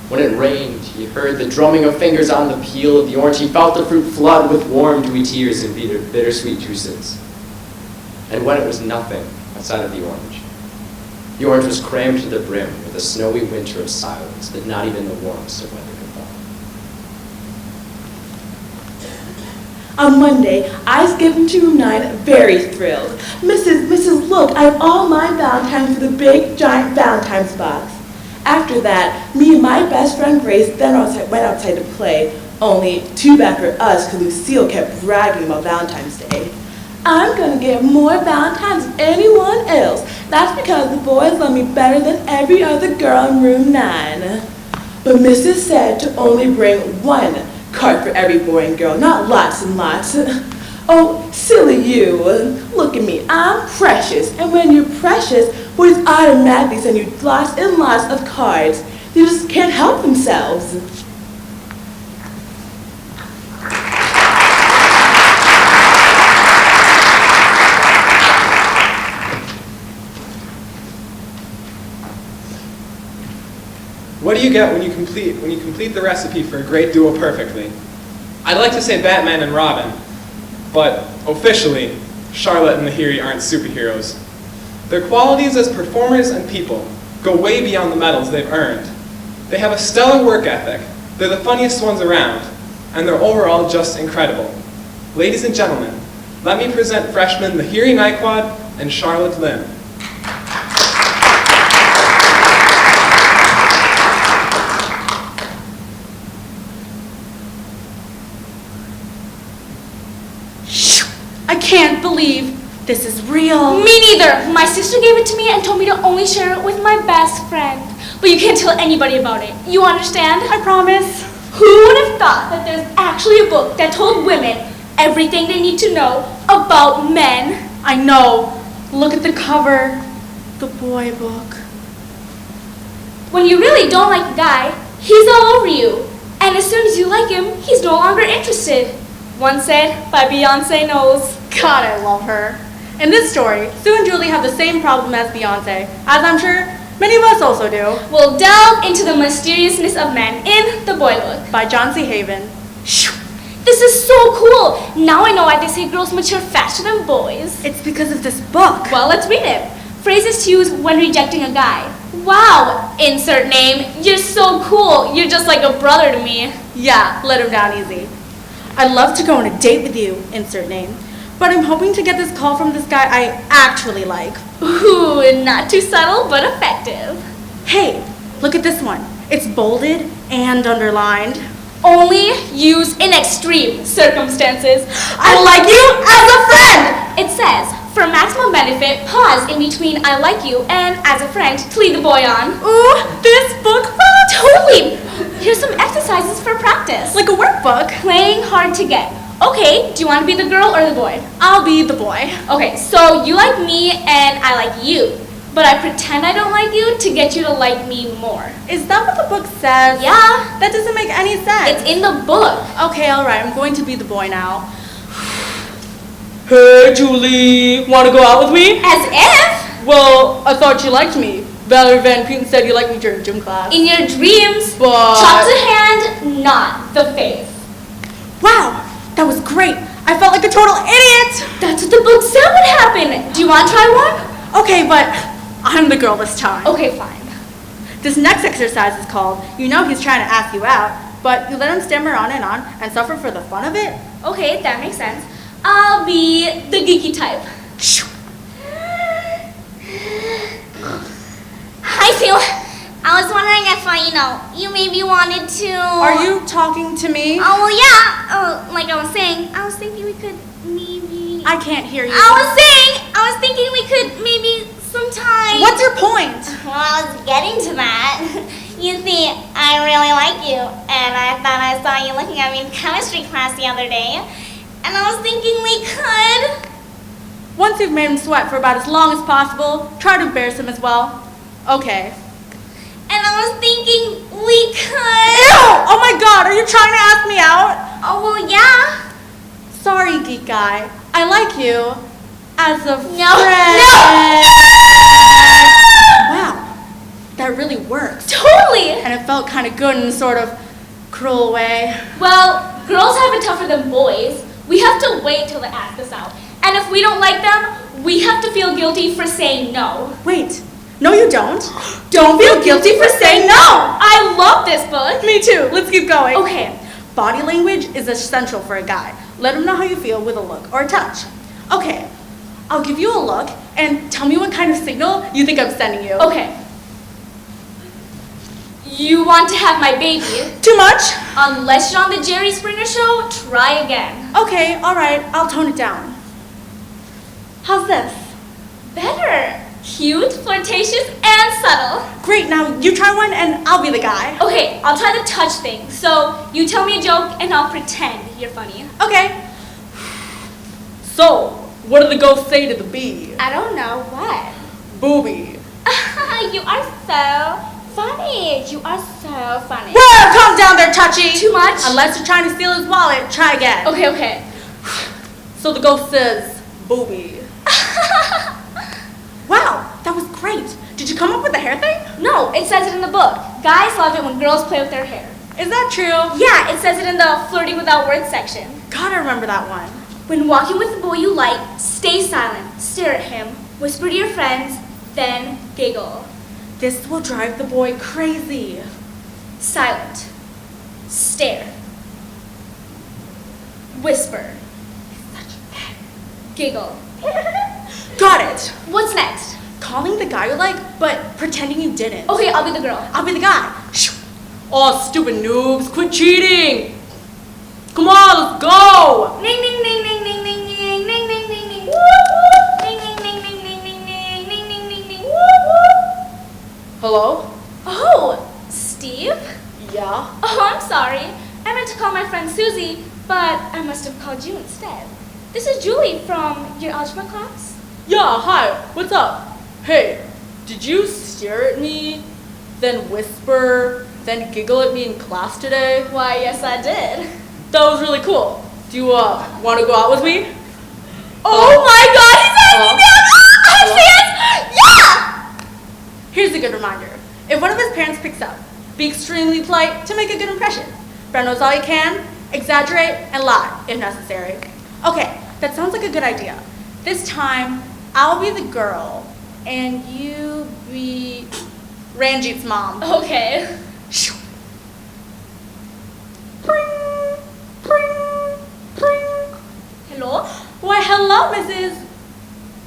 When it rained, he heard the drumming of fingers on the peel of the orange. He felt the fruit flood with warm, dewy tears and bittersweet juices. And when it was nothing outside of the orange was crammed to the brim with a snowy winter of silence that not even the warmth of weather could thaw. On Monday, I skipped into room 9 very thrilled. Mrs. Look, I have all my Valentines for the big, giant Valentine's box. After that, me and my best friend Grace then went outside to play, only too bad for us because Lucille kept bragging about Valentine's Day. I'm going to get more Valentines than anyone else. That's because the boys love me better than every other girl in room 9. But Mrs. said to only bring 1 card for every boy and girl, not lots and lots. Oh, silly you. Look at me, I'm precious. And when you're precious, boys automatically send you lots and lots of cards. They just can't help themselves. you get when you complete the recipe for a great duo perfectly. I'd like to say Batman and Robin, but officially, Charlotte and Lahiri aren't superheroes. Their qualities as performers and people go way beyond the medals they've earned. They have a stellar work ethic, they're the funniest ones around, and they're overall just incredible. Ladies and gentlemen, let me present freshmen Lahiri Nyquad and Charlotte Lim. I can't believe this is real. Me neither. My sister gave it to me and told me to only share it with my best friend. But you can't tell anybody about it. You understand? I promise. Who would have thought that there's actually a book that told women everything they need to know about men? I know. Look at the cover. The boy book. When you really don't like a guy, he's all over you. And as soon as you like him, he's no longer interested. Once said by Beyonce Knowles. God, I love her. In this story, Sue and Julie have the same problem as Beyonce, as I'm sure many of us also do. We'll delve into the mysteriousness of men in The Boy Book by John C. Haven. This is so cool. Now I know why they say girls mature faster than boys. It's because of this book. Well, let's read it. Phrases to use when rejecting a guy. Wow, insert name. You're so cool. You're just like a brother to me. Yeah, let him down easy. I'd love to go on a date with you, insert name. But I'm hoping to get this call from this guy I actually like. Ooh, not too subtle, but effective. Hey, look at this one. It's bolded and underlined. Only use in extreme circumstances. I like you as a friend! It says, for maximum benefit, pause in between I like you and as a friend to lead the boy on. Ooh, this book rocks! Totally! Here's some exercises for practice. Like a workbook. Playing hard to get. Okay, do you want to be the girl or the boy? I'll be the boy. Okay, so you like me and I like you. But I pretend I don't like you to get you to like me more. Is that what the book says? Yeah. That doesn't make any sense. It's in the book. Okay, alright, I'm going to be the boy now. Hey, Julie, want to go out with me? As if? Well, I thought you liked me. Valerie Van Putten said you liked me during gym class. In your dreams, but... Talk to hand, not the face. Wow, that was great. I felt like a total idiot. That's what the book said would happen. Do you want to try one? Okay, but I'm the girl this time. Okay, fine. This next exercise is called, you know he's trying to ask you out, but you let him stammer on and suffer for the fun of it. Okay, that makes sense. I'll be the geeky type. Hi, Sue. I was wondering if, you maybe wanted to... Are you talking to me? Oh, well, yeah. Like I was saying, I was thinking we could maybe... I can't hear you. I was thinking we could maybe sometime... What's your point? Well, I was getting to that. You see, I really like you, and I thought I saw you looking at me in chemistry class the other day, and I was thinking we could... Once you've made him sweat for about as long as possible, try to embarrass him as well. Okay. And I was thinking we could... Ew! Oh my god, are you trying to ask me out? Oh, well, yeah. Sorry, geek guy. I like you as a friend. No! Wow, that really works. Totally! And it felt kind of good in a sort of cruel way. Well, girls have it tougher than boys. We have to wait till they ask us out. And if we don't like them, we have to feel guilty for saying no. Wait. No, you don't. Don't feel guilty for saying no. I love this book. Me too. Let's keep going. Okay. Body language is essential for a guy. Let him know how you feel with a look or a touch. Okay. I'll give you a look and tell me what kind of signal you think I'm sending you. Okay. You want to have my baby. Too much? Unless you're on the Jerry Springer show, try again. Okay, alright. I'll tone it down. How's this? Better. Cute, flirtatious, and subtle. Great, now you try one and I'll be the guy. Okay, I'll try the touch thing. So, you tell me a joke and I'll pretend you're funny. Okay. So, what did the ghost say to the bee? I don't know. What? Booby. You are so funny. You are so funny. Whoa, calm down there, Touchy. Too much? Unless you're trying to steal his wallet, try again. Okay. So the ghost says, booby. Wow, that was great. Did Did you come up with the hair thing? No, it says it in the book. Guys love it when girls play with their hair. Is that true? Yeah, it says it in the flirting without words section. Gotta remember that one. When walking with the boy you like, stay silent, stare at him, whisper to your friends, then giggle. This will drive the boy crazy. Silent. Stare. Whisper. Giggle. Got it. What's next? Calling the guy you like, but pretending you didn't. Okay, I'll be the girl. I'll be the guy. Oh, stupid noobs, quit cheating. Come on, let's go. Ning ning ning ning ning ning ning ning ning ning ning. Ning ning ning ning ning ning ning ning ning ning ning. Hello? Oh, Steve? Yeah? Oh, I'm sorry. I meant to call my friend Susie, but I must have called you instead. This is Julie from your algebra class. Yeah, hi, what's up? Hey, did you stare at me, then whisper, then giggle at me in class today? Why, yes, I did. That was really cool. Do you want to go out with me? Oh my God, he's asking me out! Yeah! Here's a good reminder. If one of his parents picks up, be extremely polite to make a good impression. Brad knows all you can, exaggerate, and lie if necessary. Okay, that sounds like a good idea. This time, I'll be the girl, and you be Ranjit's mom. Okay. Hello? Why, hello, Mrs.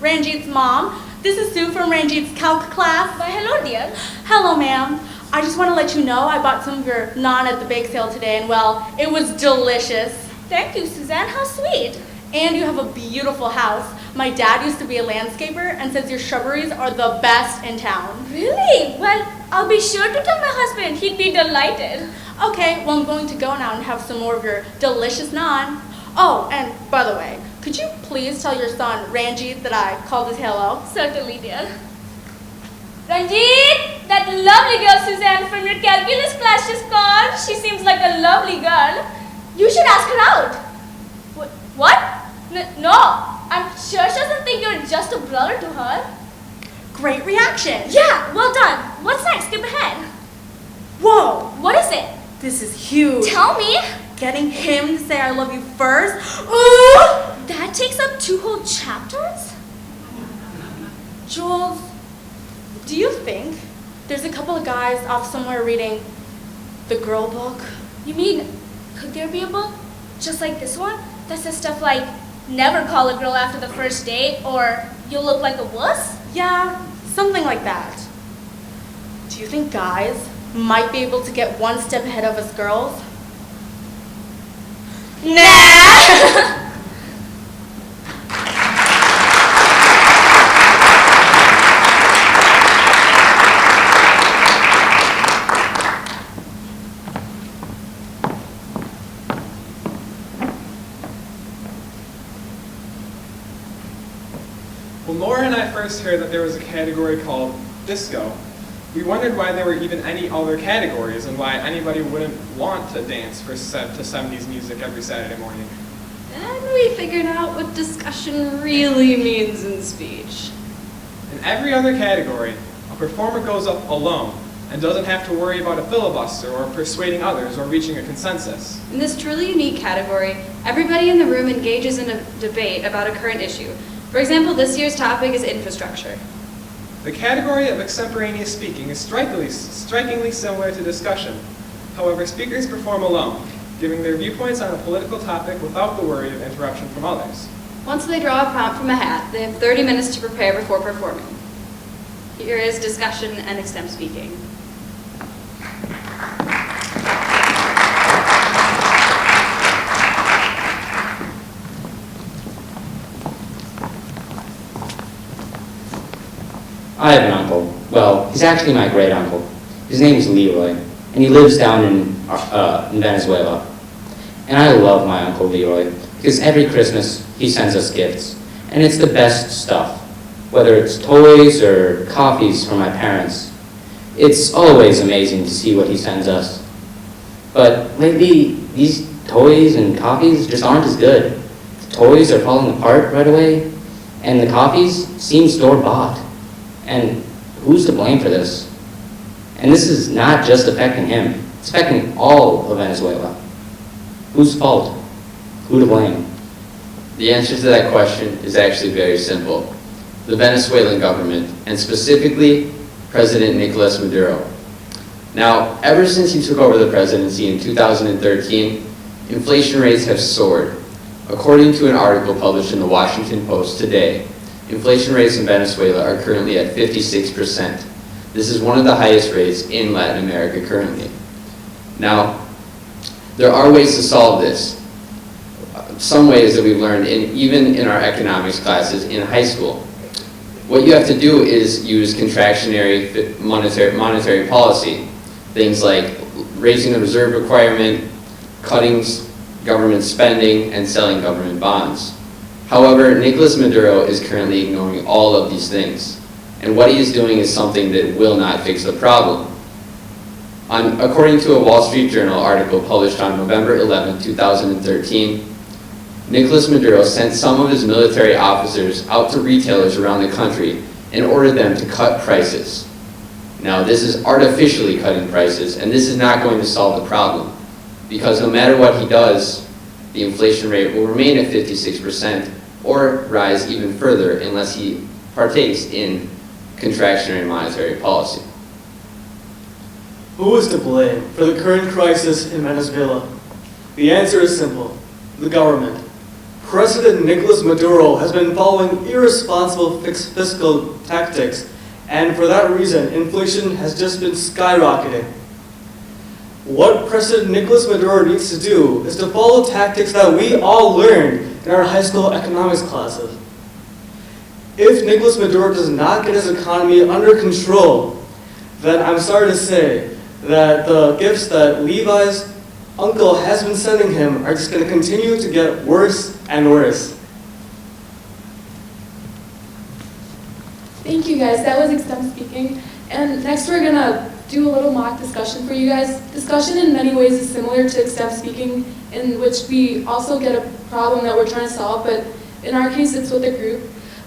Ranjit's mom. This is Sue from Ranjit's calc class. Why, hello, dear. Hello, ma'am. I just want to let you know I bought some of your naan at the bake sale today, and well, it was delicious. Thank you, Suzanne. How sweet. And you have a beautiful house. My dad used to be a landscaper and says your shrubberies are the best in town. Really? Well, I'll be sure to tell my husband. He'd be delighted. Okay, well, I'm going to go now and have some more of your delicious naan. Oh, and by the way, could you please tell your son, Ranjit, that I called his hello? Certainly, dear. Ranjit, that lovely girl Suzanne from your calculus class just called. She seems like a lovely girl. You should ask her out. What? No, I'm sure she doesn't think you're just a brother to her. Great reaction. Yeah, well done. What's next? Skip ahead. Whoa. What is it? This is huge. Tell me. Getting him to say I love you first. Ooh! That takes up 2 whole chapters? Jules, do you think there's a couple of guys off somewhere reading the girl book? You mean, could there be a book just like this one that says stuff like, never call a girl after the first date, or you'll look like a wuss? Yeah, something like that. Do you think guys might be able to get one step ahead of us girls? Nah! When Laura and I first heard that there was a category called disco, we wondered why there were even any other categories and why anybody wouldn't want to dance to 70s music every Saturday morning. And we figured out what discussion really means in speech. In every other category, a performer goes up alone and doesn't have to worry about a filibuster or persuading others or reaching a consensus. In this truly unique category, everybody in the room engages in a debate about a current issue. For example, this year's topic is infrastructure. The category of extemporaneous speaking is strikingly similar to discussion. However, speakers perform alone, giving their viewpoints on a political topic without the worry of interruption from others. Once they draw a prompt from a hat, they have 30 minutes to prepare before performing. Here is discussion and extemp speaking. I have an uncle. Well, he's actually my great uncle. His name is Leroy, and he lives down in Venezuela. And I love my Uncle Leroy, because every Christmas he sends us gifts. And it's the best stuff, whether it's toys or coffees for my parents. It's always amazing to see what he sends us. But lately, these toys and coffees just aren't as good. The toys are falling apart right away, and the coffees seem store-bought. And who's to blame for this? And this is not just affecting him, it's affecting all of Venezuela. Whose fault? Who to blame? The answer to that question is actually very simple. The Venezuelan government, and specifically President Nicolas Maduro. Now, ever since he took over the presidency in 2013, inflation rates have soared. According to an article published in the Washington Post today, inflation rates in Venezuela are currently at 56%. This is one of the highest rates in Latin America currently. Now, there are ways to solve this. Some ways that we've learned even in our economics classes in high school. What you have to do is use contractionary monetary policy. Things like raising the reserve requirement, cutting government spending, and selling government bonds. However, Nicolas Maduro is currently ignoring all of these things. And what he is doing is something that will not fix the problem. According to a Wall Street Journal article published on November 11, 2013, Nicolas Maduro sent some of his military officers out to retailers around the country and ordered them to cut prices. Now, this is artificially cutting prices, and this is not going to solve the problem, because no matter what he does, the inflation rate will remain at 56% or rise even further unless he partakes in contractionary monetary policy. Who is to blame for the current crisis in Venezuela? The answer is simple: the government. President Nicolas Maduro has been following irresponsible fiscal tactics, and for that reason, inflation has just been skyrocketing. What President Nicolas Maduro needs to do is to follow tactics that we all learned in our high school economics classes. If Nicolas Maduro does not get his economy under control, then I'm sorry to say that the gifts that Levi's uncle has been sending him are just going to continue to get worse and worse. Thank you guys, that was extemp speaking. And next we're gonna do a little mock discussion for you guys. Discussion in many ways is similar to extemp speaking, in which we also get a problem that we're trying to solve, but in our case it's with a group.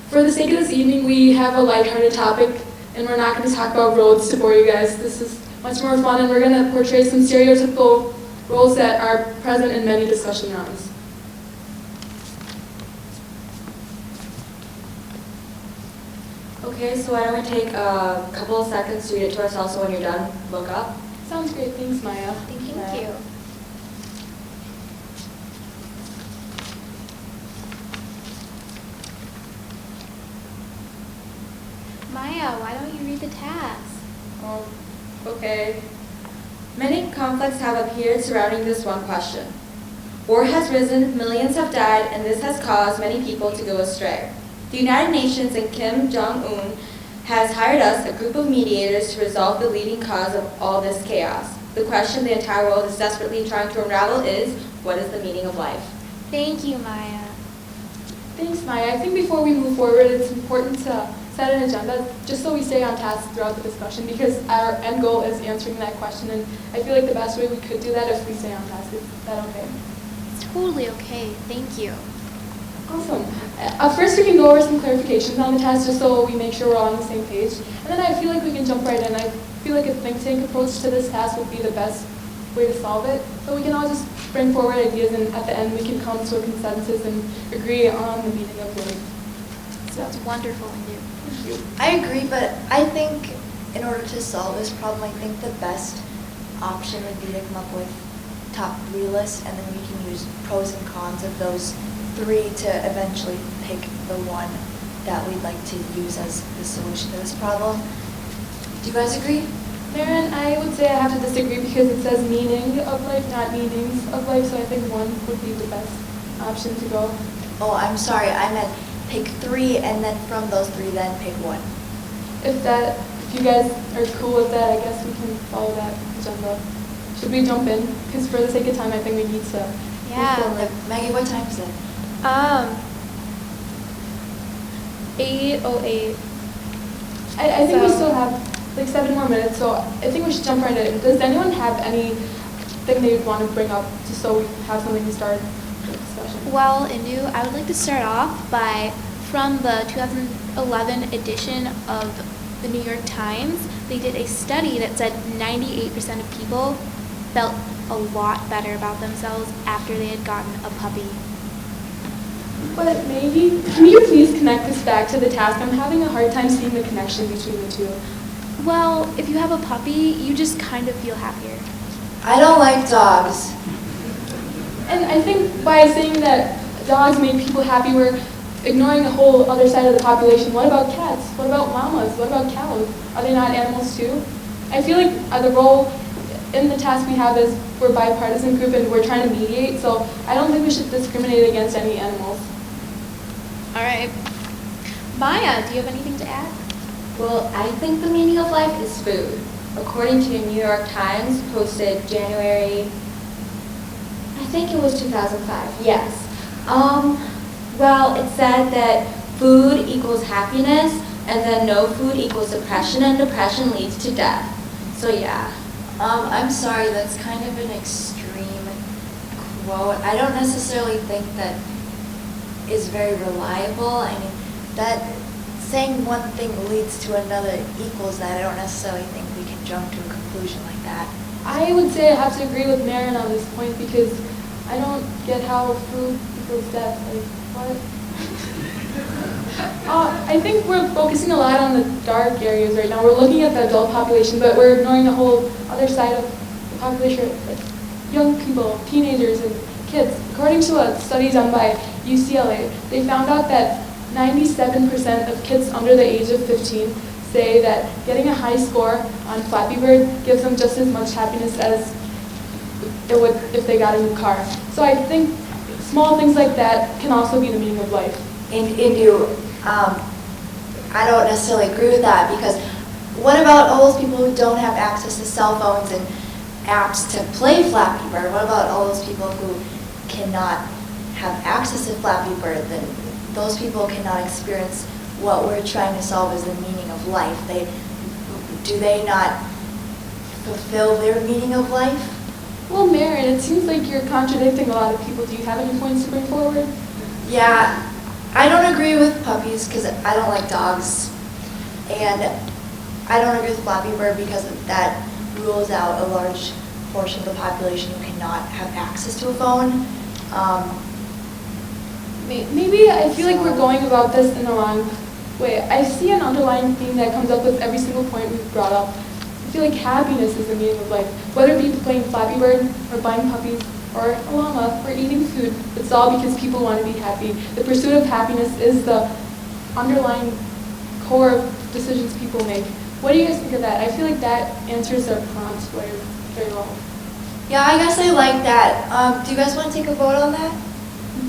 For the sake of this evening, we have a lighthearted topic, and we're not gonna talk about roads to bore you guys. This is much more fun, and we're gonna portray some stereotypical roles that are present in many discussion rounds. Okay, so why don't we take a couple of seconds to read it to ourselves, so when you're done, look up. Sounds great, thanks Maya. Thank you. Maya, why don't you read the task? Oh, okay. Many conflicts have appeared surrounding this one question. War has risen, millions have died, and this has caused many people to go astray. The United Nations and Kim Jong-un has hired us, a group of mediators, to resolve the leading cause of all this chaos. The question the entire world is desperately trying to unravel is, what is the meaning of life? Thank you, Maya. Thanks Maya. I think before we move forward, it's important to set an agenda just so we stay on task throughout the discussion, because our end goal is answering that question, and I feel like the best way we could do that is if we stay on task. Is that okay? It's totally okay. Thank you. Awesome. First, we can go over some clarifications on the task just so we make sure we're all on the same page. And then I feel like we can jump right in. I feel like a think tank approach to this task would be the best way to solve it. So we can all just bring forward ideas, and at the end we can come to a consensus and agree on the meaning of life. So that's wonderful in you. Thank you. I agree, but I think in order to solve this problem, I think the best option would be to come up with top 3 list, and then we can use pros and cons of those 3 to eventually pick the one that we'd like to use as the solution to this problem. Do you guys agree? Maren, I would say I have to disagree because it says meaning of life, not meanings of life, so I think 1 would be the best option to go. Oh, I'm sorry, I meant pick 3, and then from those 3, then pick 1. If you guys are cool with that, I guess we can follow that agenda. Should we jump in? Because for the sake of time, I think we need to Yeah. Maggie, what time is it? 8:08. I think we still have like 7 more minutes, so I think we should jump right in. Does anyone have anything they would want to bring up just so we have something to start the discussion? Well, Indu, I would like to start off by, from the 2011 edition of the New York Times, they did a study that said 98% of people felt a lot better about themselves after they had gotten a puppy. But Maggie, can you please connect this back to the task? I'm having a hard time seeing the connection between the two. Well, if you have a puppy, you just kind of feel happier. I don't like dogs. And I think by saying that dogs make people happy, we're ignoring the whole other side of the population. What about cats? What about llamas? What about cows? Are they not animals too? I feel like the role in the task we have is we're a bipartisan group and we're trying to mediate, so I don't think we should discriminate against any animals. All right. Maya, do you have anything to add? Well, I think the meaning of life is food. According to New York Times, posted January, I think it was 2005, yes. Well, it said that food equals happiness, and then no food equals depression, and depression leads to death. So yeah. I'm sorry, that's kind of an extreme quote. I don't necessarily think that is very reliable. I mean, that saying one thing leads to another equals that. I don't necessarily think we can jump to a conclusion like that. I would say I have to agree with Marin on this point because I don't get how food equals death. Like, what? I think we're focusing a lot on the dark areas right now. We're looking at the adult population, but we're ignoring the whole other side of the population, like young people, teenagers, and kids. According to a study done by UCLA, they found out that 97% of kids under the age of 15 say that getting a high score on Flappy Bird gives them just as much happiness as it would if they got a new car. So I think small things like that can also be the meaning of life. I don't necessarily agree with that because what about all those people who don't have access to cell phones and apps to play Flappy Bird? What about all those people who cannot have access to Flappy Bird? Then those people cannot experience what we're trying to solve as the meaning of life. Do they not fulfill their meaning of life? Well, Marin, it seems like you're contradicting a lot of people. Do you have any points to bring forward? Yeah, I don't agree with puppies because I don't like dogs. And I don't agree with Flappy Bird because that rules out a large portion of the population who cannot have access to a phone. Maybe I feel like we're going about this in the wrong way. I see an underlying theme that comes up with every single point we've brought up. I feel like happiness is the meaning of life. Whether it be playing Flappy Bird, or buying puppies, or a llama, or eating food, it's all because people want to be happy. The pursuit of happiness is the underlying core of decisions people make. What do you guys think of that? I feel like that answers our prompt very well. Yeah, I guess I like that. Do you guys want to take a vote on that?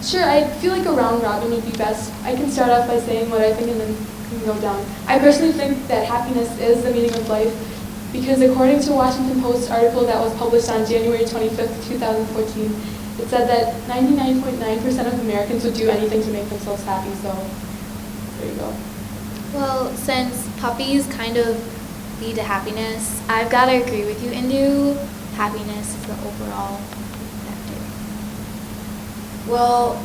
Sure, I feel like a round robin would be best. I can start off by saying what I think and then we can go down. I personally think that happiness is the meaning of life because according to a Washington Post article that was published on January 25th, 2014, it said that 99.9% of Americans would do anything to make themselves happy, so there you go. Well, since puppies kind of lead to happiness, I've got to agree with you, Indu. Happiness is the overall factor. Well,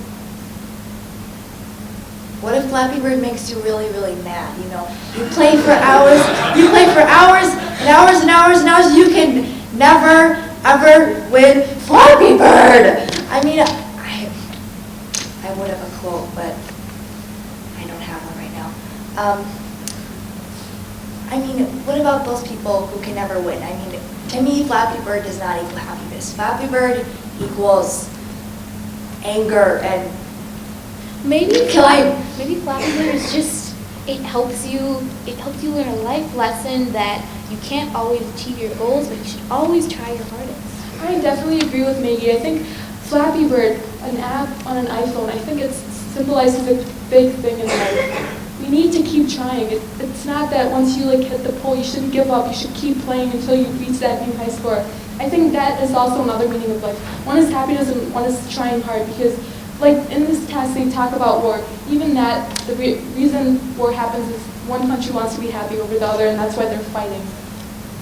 what if Flappy Bird makes you really, really mad? You know, you play for hours and hours and hours and hours. You can never, ever win Flappy Bird. I mean, I would have a quote, but I don't have one right now. I mean, what about those people who can never win? I mean, to me, Flappy Bird does not equal happiness. Flappy Bird equals anger and Maybe Flappy Bird is just, it helps you learn a life lesson that you can't always achieve your goals, but you should always try your hardest. I definitely agree with Maggie. I think Flappy Bird, an app on an iPhone, I think it symbolizes a big thing in life. We need to keep trying. It's not that once you hit the pole, you shouldn't give up. You should keep playing until you reach that new high score. I think that is also another meaning of life. One is happiness and one is trying hard because in this task they talk about war. Even that, the reason war happens is one country wants to be happy over the other and that's why they're fighting.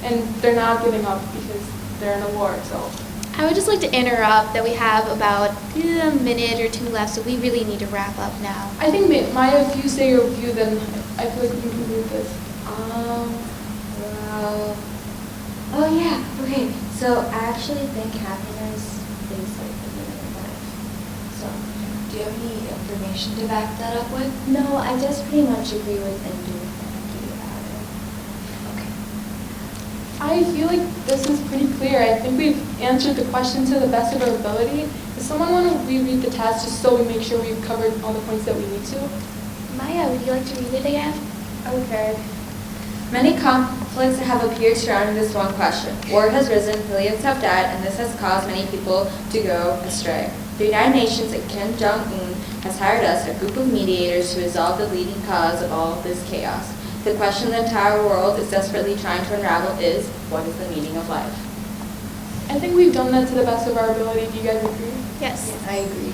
And they're not giving up because they're in a war, so. I would just like to interrupt that we have about a minute or two left, so we really need to wrap up now. I think, Maya, if you say your view, then I feel like we can conclude this. Well, oh yeah, okay. So I actually think happiness is like the meaning of life. So, Do you have any information to back that up with? no, I just pretty much agree with Andrew about it. I feel like this is pretty clear. I think we've answered the question to the best of our ability. Does someone want to reread the task just so we make sure we've covered all the points that we need to? Maya, would you like to read it again? Okay. Many conflicts have appeared surrounding this one question. War has risen, millions have died, and this has caused many people to go astray. The United Nations and Kim Jong-un has hired us, a group of mediators, to resolve the leading cause of all this chaos. The question the entire world is desperately trying to unravel is, what is the meaning of life? I think we've done that to the best of our ability. Do you guys agree? Yes. I agree.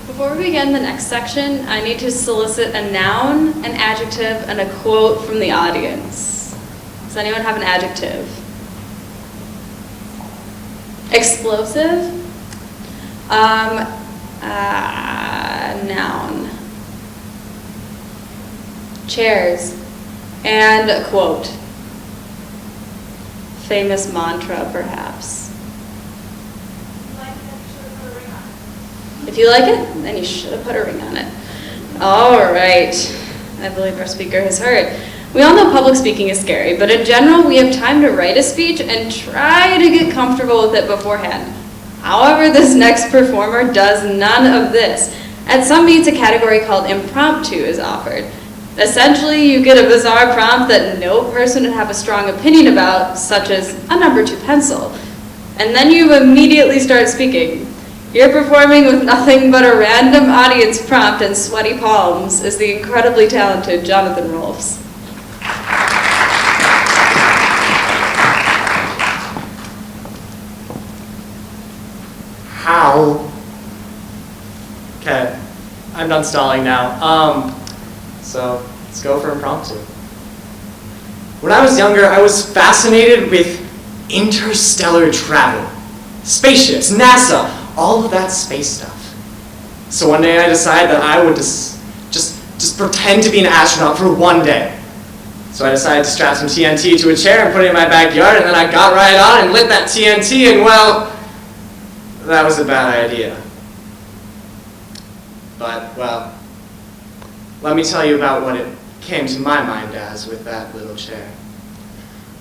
Before we begin the next section, I need to solicit a noun, an adjective, and a quote from the audience. Does anyone have an adjective? Explosive? Noun. Chairs. And a quote. Famous mantra, perhaps. If you like it, then you should have put a ring on it. All right. I believe our speaker has heard. We all know public speaking is scary, but in general, we have time to write a speech and try to get comfortable with it beforehand. However, this next performer does none of this. At some meets, a category called impromptu is offered. Essentially, you get a bizarre prompt that no person would have a strong opinion about, such as a number 2 pencil. And then you immediately start speaking. You're performing with nothing but a random audience prompt and sweaty palms is the incredibly talented Jonathan Rolfs. How? Okay, I'm done stalling now. So let's go for impromptu. When I was younger, I was fascinated with interstellar travel, spaceships, NASA, all of that space stuff. So one day I decided that I would just pretend to be an astronaut for one day. So I decided to strap some TNT to a chair and put it in my backyard, and then I got right on and lit that TNT, and well, that was a bad idea. But, well, let me tell you about what it came to my mind as with that little chair.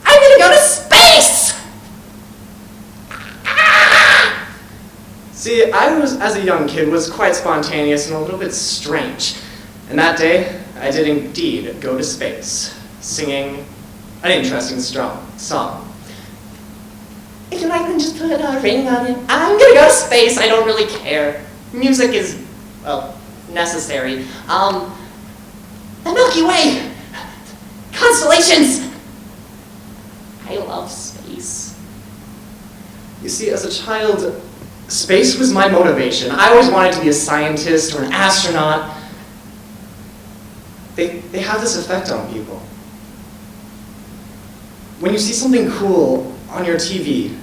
I'm gonna go to space! See, I was, as a young kid, was quite spontaneous and a little bit strange. And that day, I did indeed go to space, singing an interesting song. If you like, then just put a ring on it. I'm gonna go to space, I don't really care. Music is, well, necessary. The Milky Way! Constellations! I love space. You see, as a child, space was my motivation. I always wanted to be a scientist or an astronaut. They have this effect on people. When you see something cool on your TV,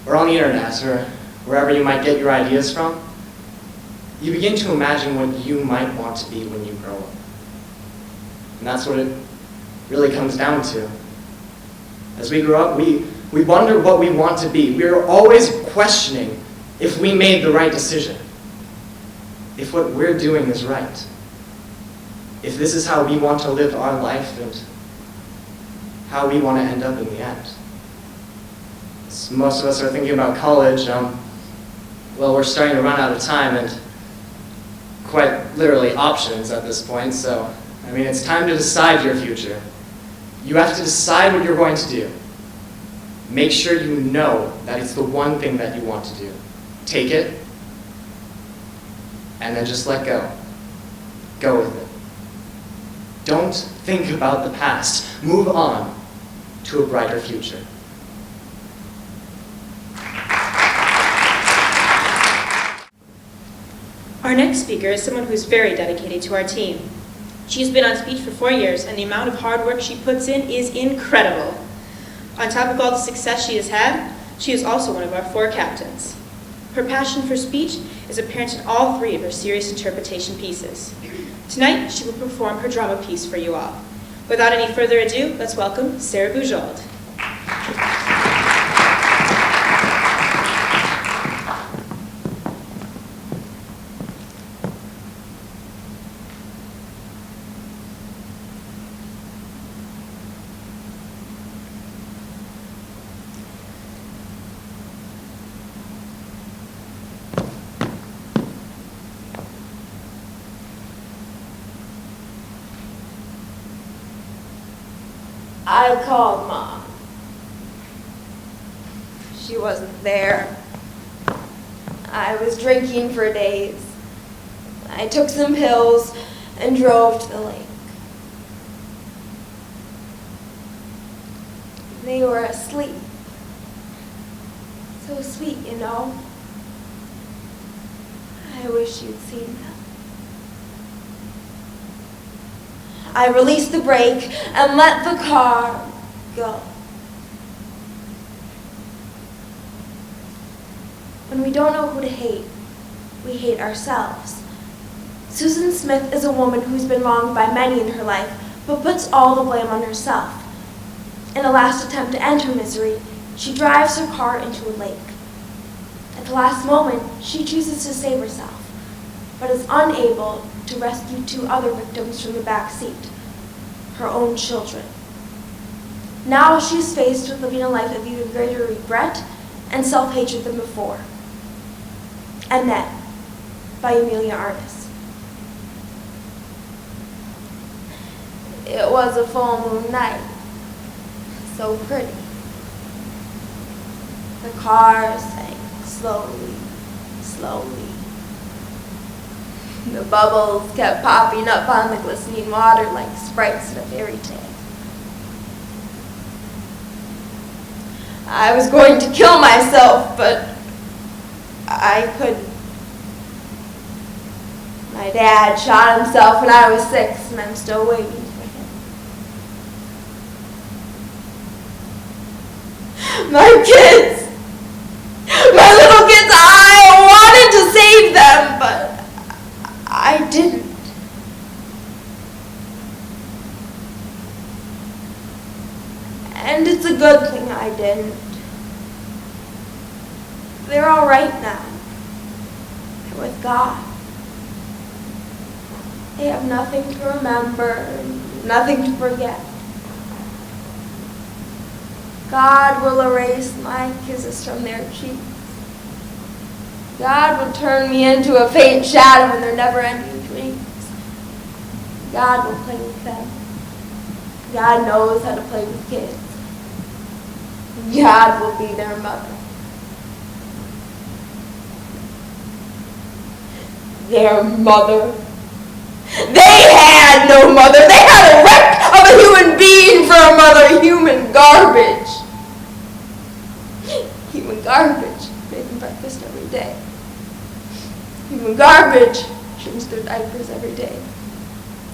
or on the internet, or wherever you might get your ideas from, you begin to imagine what you might want to be when you grow up. And that's what it really comes down to. As we grow up, we wonder what we want to be. We're always questioning if we made the right decision, if what we're doing is right, if this is how we want to live our life and how we want to end up in the end. As most of us are thinking about college, well, we're starting to run out of time and quite literally options at this point, so, I mean, it's time to decide your future. You have to decide what you're going to do. Make sure you know that it's the one thing that you want to do. Take it, and then just let go. Go with it. Don't think about the past. Move on to a brighter future. Our next speaker is someone who's very dedicated to our team. She's been on speech for 4 years, and the amount of hard work she puts in is incredible. On top of all the success she has had, she is also one of our 4 captains. Her passion for speech is apparent in all 3 of her serious interpretation pieces. Tonight, she will perform her drama piece for you all. Without any further ado, let's welcome Sarah Bujold. I called Mom. She wasn't there. I was drinking for days. I took some pills and drove to the lake. They were asleep. So sweet, you know. I wish you'd seen them. I released the brake and let the car go. When we don't know who to hate, we hate ourselves. Susan Smith is a woman who's been wronged by many in her life, but puts all the blame on herself. In a last attempt to end her misery, she drives her car into a lake. At the last moment, she chooses to save herself, but is unable to rescue 2 other victims from the back seat, her own children. Now she is faced with living a life of even greater regret and self-hatred than before. Annette, by Amelia Artis. It was a full moon night, so pretty. The car sank slowly, slowly. The bubbles kept popping up on the glistening water like sprites in a fairy tale. I was going to kill myself, but I couldn't. My dad shot himself when I was 6, and I'm still waiting for him. My kids! My little kids! I wanted to save them, but I didn't. And it's a good thing I didn't. They're all right now. They're with God. They have nothing to remember, nothing to forget. God will erase my kisses from their cheeks. God will turn me into a faint shadow in their never-ending dreams. God will play with them. God knows how to play with kids. God will be their mother. Their mother. They had no mother. They had a wreck of a human being for a mother. Human garbage. Human garbage. Made them breakfast every day. Human garbage. Changed their diapers every day.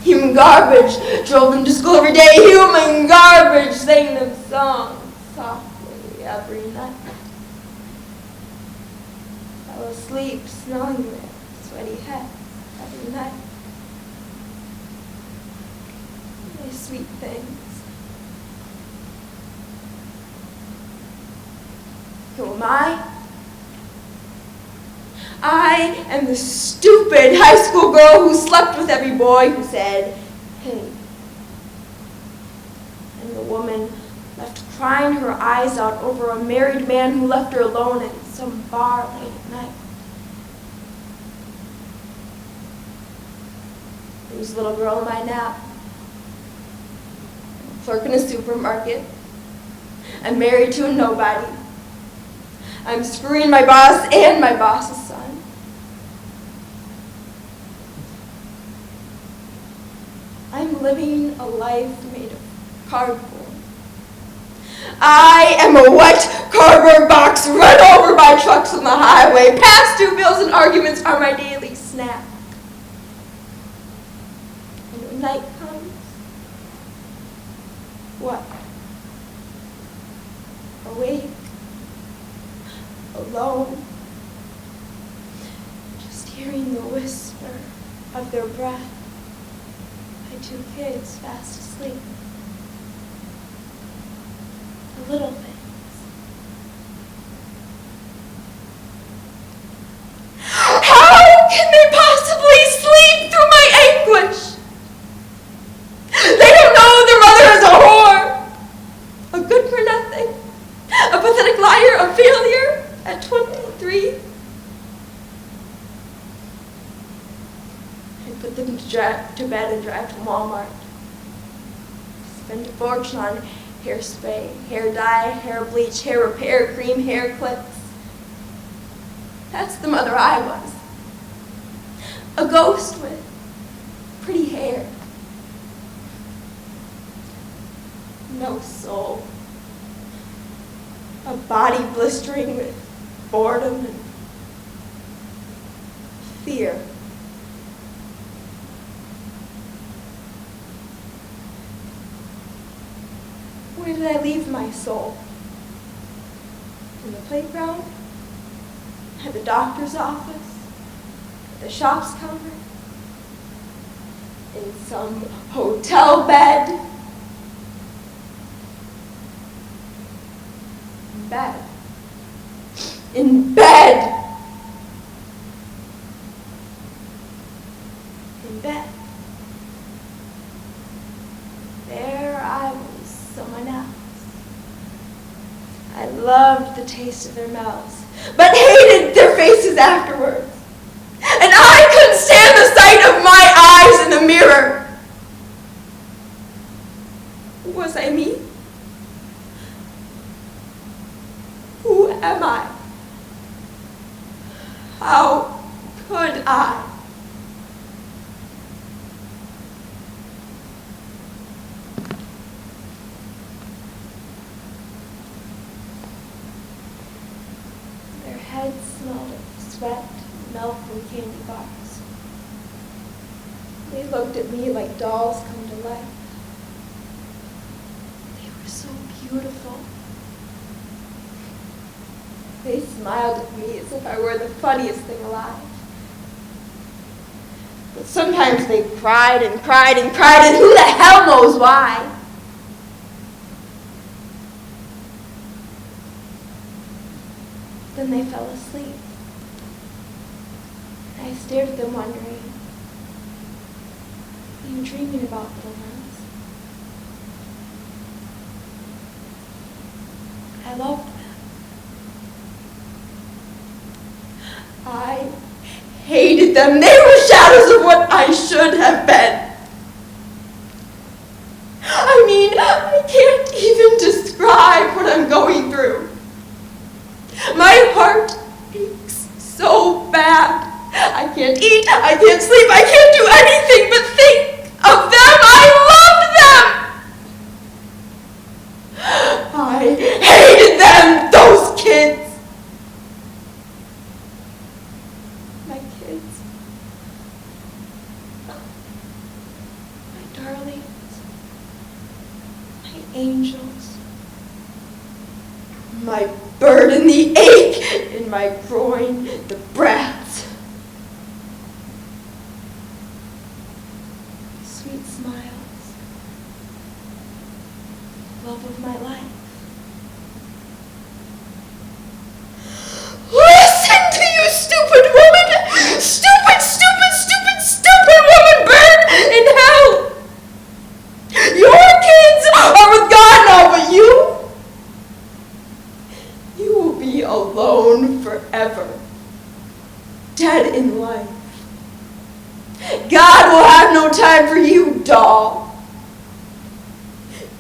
Human garbage. Drove them to school every day. Human garbage. Sang them songs softly every night. Fell asleep snoring their sweaty head every night. My sweet things. Who am I? I am the stupid high school girl who slept with every boy who said, hey. And the woman left crying her eyes out over a married man who left her alone in some bar late at night. Who's the little girl am I now? A clerk in a supermarket. I'm married to a nobody. I'm screwing my boss and my boss's son. I'm living a life made of cardboard. I am a wet cardboard box run over by trucks on the highway. Past due bills and arguments are my daily snack. And when night comes, what? awake, alone, just hearing the whisper of their breath, my two kids fast asleep. The little things. How can they possibly sleep through my anguish? They don't know their mother is a whore, a good-for-nothing, a pathetic liar, a failure at 23. I put them to bed and drive to Walmart. Spend a fortune on hairspray, hair dye, hair bleach, hair repair cream, hair clips. That's the mother I was. A ghost with pretty hair. No soul. A body blistering with boredom and fear. Where did I leave my soul? In the playground? At the doctor's office? At the shop's counter? In some hotel bed? In bed. In bed! In bed. There I was, someone else. I loved the taste of their mouths, but hated their faces afterwards. And I couldn't stand the sight of my eyes in the mirror. Was I me? Who am I? How could I? Their heads smelled of sweat, milk, and candy bars. They looked at me like dolls come to life. They were so beautiful. They smiled at me as if I were the funniest thing alive. But sometimes they cried and cried and cried, and who the hell knows why? Then they fell asleep. I stared at them wondering, are you dreaming about, little ones? I loved them. I hated them. They were shadows of what I should have been. I mean, I can't even describe what I'm going through. My heart aches so bad. I can't eat, I can't sleep, I can't do anything but think of them. I loved them. I hated them, those kids. My kids. My darlings. My angels. My burden, the ache in my groin, the brats. Sweet smiles. Love of my life. Listen to you, stupid woman! Stupid, stupid, stupid, stupid woman! Burn in hell! Your kids are with God now, but you will be alone forever. Dead in life. God will have no time for you, doll.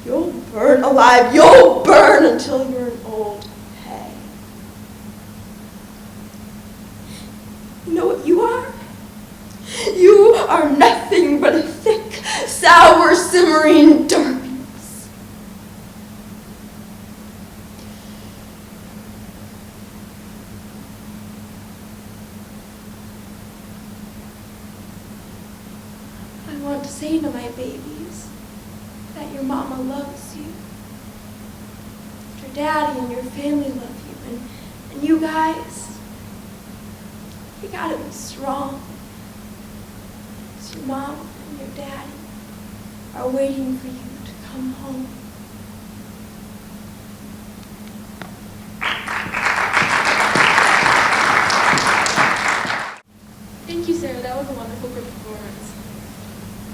You'll burn alive. You'll burn until you're an old hag. You know what you are? You are nothing but a thick, sour, simmering darkness. I want to say to my babies that your mama loves you. your daddy and your family love you. And you guys, you gotta be strong. 'Cause your mom and your daddy are waiting for you to come home. Thank you, Sarah. That was a wonderful performance.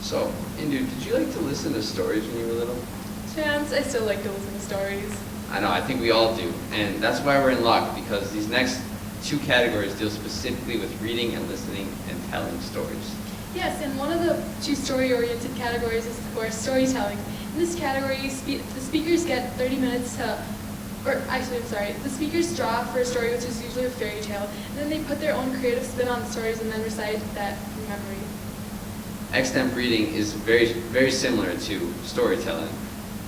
So, Indu, did you like to listen to stories when you were little? Chance, I still like to listen to stories. I know, I think we all do. And that's why we're in luck, because these next two categories deal specifically with reading and listening and telling stories. Yes, and one of the two story-oriented categories is, of course, storytelling. In this category, the speakers get 30 minutes to, the speakers draw for a story, which is usually a fairy tale, and then they put their own creative spin on the stories and then recite that from memory. Extemp reading is very, very similar to storytelling.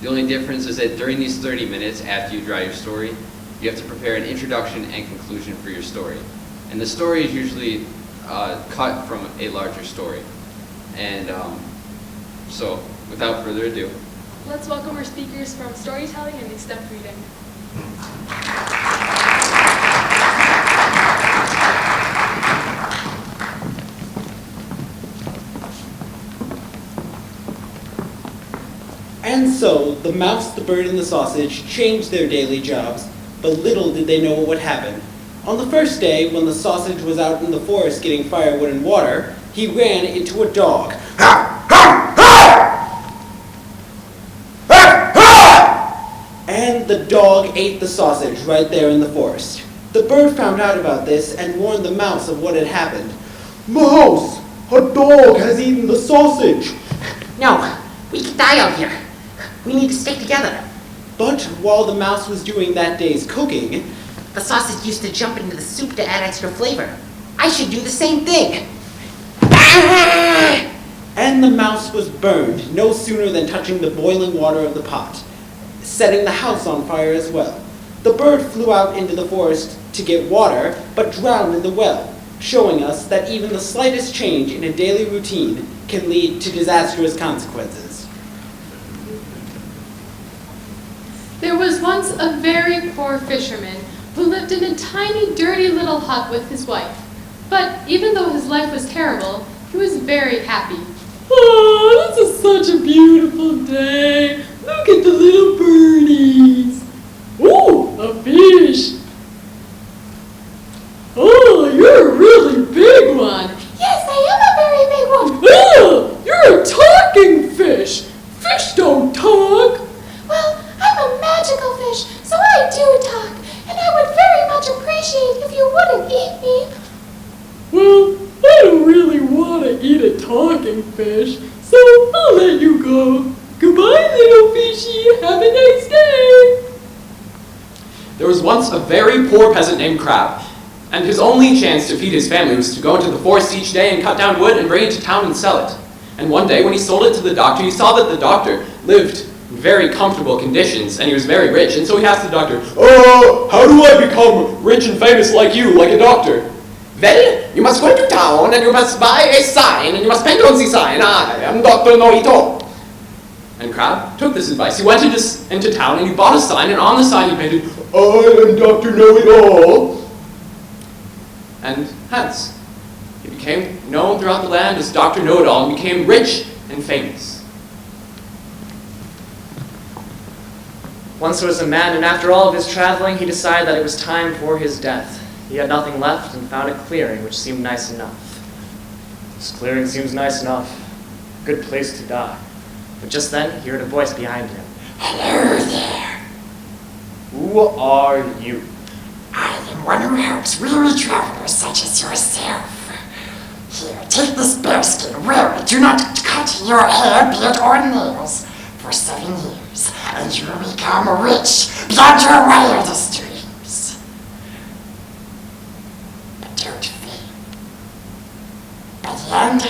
The only difference is that during these 30 minutes after you draw your story, you have to prepare an introduction and conclusion for your story. And the story is usually cut from a larger story. And so, without further ado, Let's welcome our speakers from storytelling and extemp reading. And so, the mouse, the bird, and the sausage changed their daily jobs, but little did they know what would happen. On the first day, when the sausage was out in the forest getting firewood and water, he ran into a dog. And the dog ate the sausage right there in the forest. The bird found out about this and warned the mouse of what had happened. Mouse, a dog has eaten the sausage. No, we could die out here. We need to stick together. But while the mouse was doing that day's cooking, the sausage used to jump into the soup to add extra flavor. I should do the same thing. And the mouse was burned no sooner than touching the boiling water of the pot, setting the house on fire as well. The bird flew out into the forest to get water, but drowned in the well, showing us that even the slightest change in a daily routine can lead to disastrous consequences. There was once a very poor fisherman who lived in a tiny, dirty little hut with his wife. But even though his life was terrible, he was very happy. Oh, this is such a beautiful day. Look at the little birdies. Ooh, a fish. Oh, you're a really big one. Yes, I am a very big one. Oh, you're a talking fish. Fish don't talk. Well, I'm a magical fish, so I do talk, and I would very much appreciate if you wouldn't eat me. Well, I don't really want to eat a talking fish, so I'll let you go. Goodbye, little fishy. Have a nice day. There was once a very poor peasant named Crab, and his only chance to feed his family was to go into the forest each day and cut down wood and bring it to town and sell it. And one day, when he sold it to the doctor, he saw that the doctor lived in very comfortable conditions, and he was very rich, and so he asked the doctor, "Oh, how do I become rich and famous like you, like a doctor?" "Well, you must go to town, and you must buy a sign, and you must paint on the sign, 'I am Dr. Know-It-All.'" And Crab took this advice. He went into town, and he bought a sign, and on the sign he painted, "I am Dr. Know-It-All." And hence, he became known throughout the land as Dr. Know-It-All, and became rich and famous. Once there was a man, and after all of his traveling, he decided that it was time for his death. He had nothing left and found a clearing which seemed nice enough. This clearing seems nice enough. Good place to die. But just then, he heard a voice behind him. Hello there. Who are you? I am one who helps weary travelers such as yourself. Here, take this bearskin. Wear it. Do not cut your hair, beard, or nails for 7 years, and you will become rich beyond your wildest dreams. But don't fear. By the end,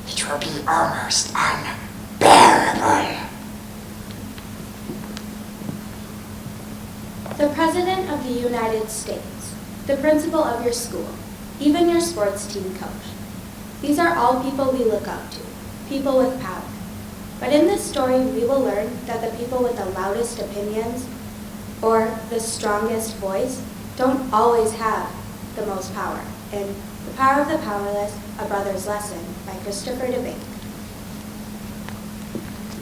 it will be almost unbearable. The President of the United States, the principal of your school, even your sports team coach. These are all people we look up to, people with power. But in this story, we will learn that the people with the loudest opinions or the strongest voice don't always have the most power. In The Power of the Powerless, A Brother's Lesson by Christopher DeVink.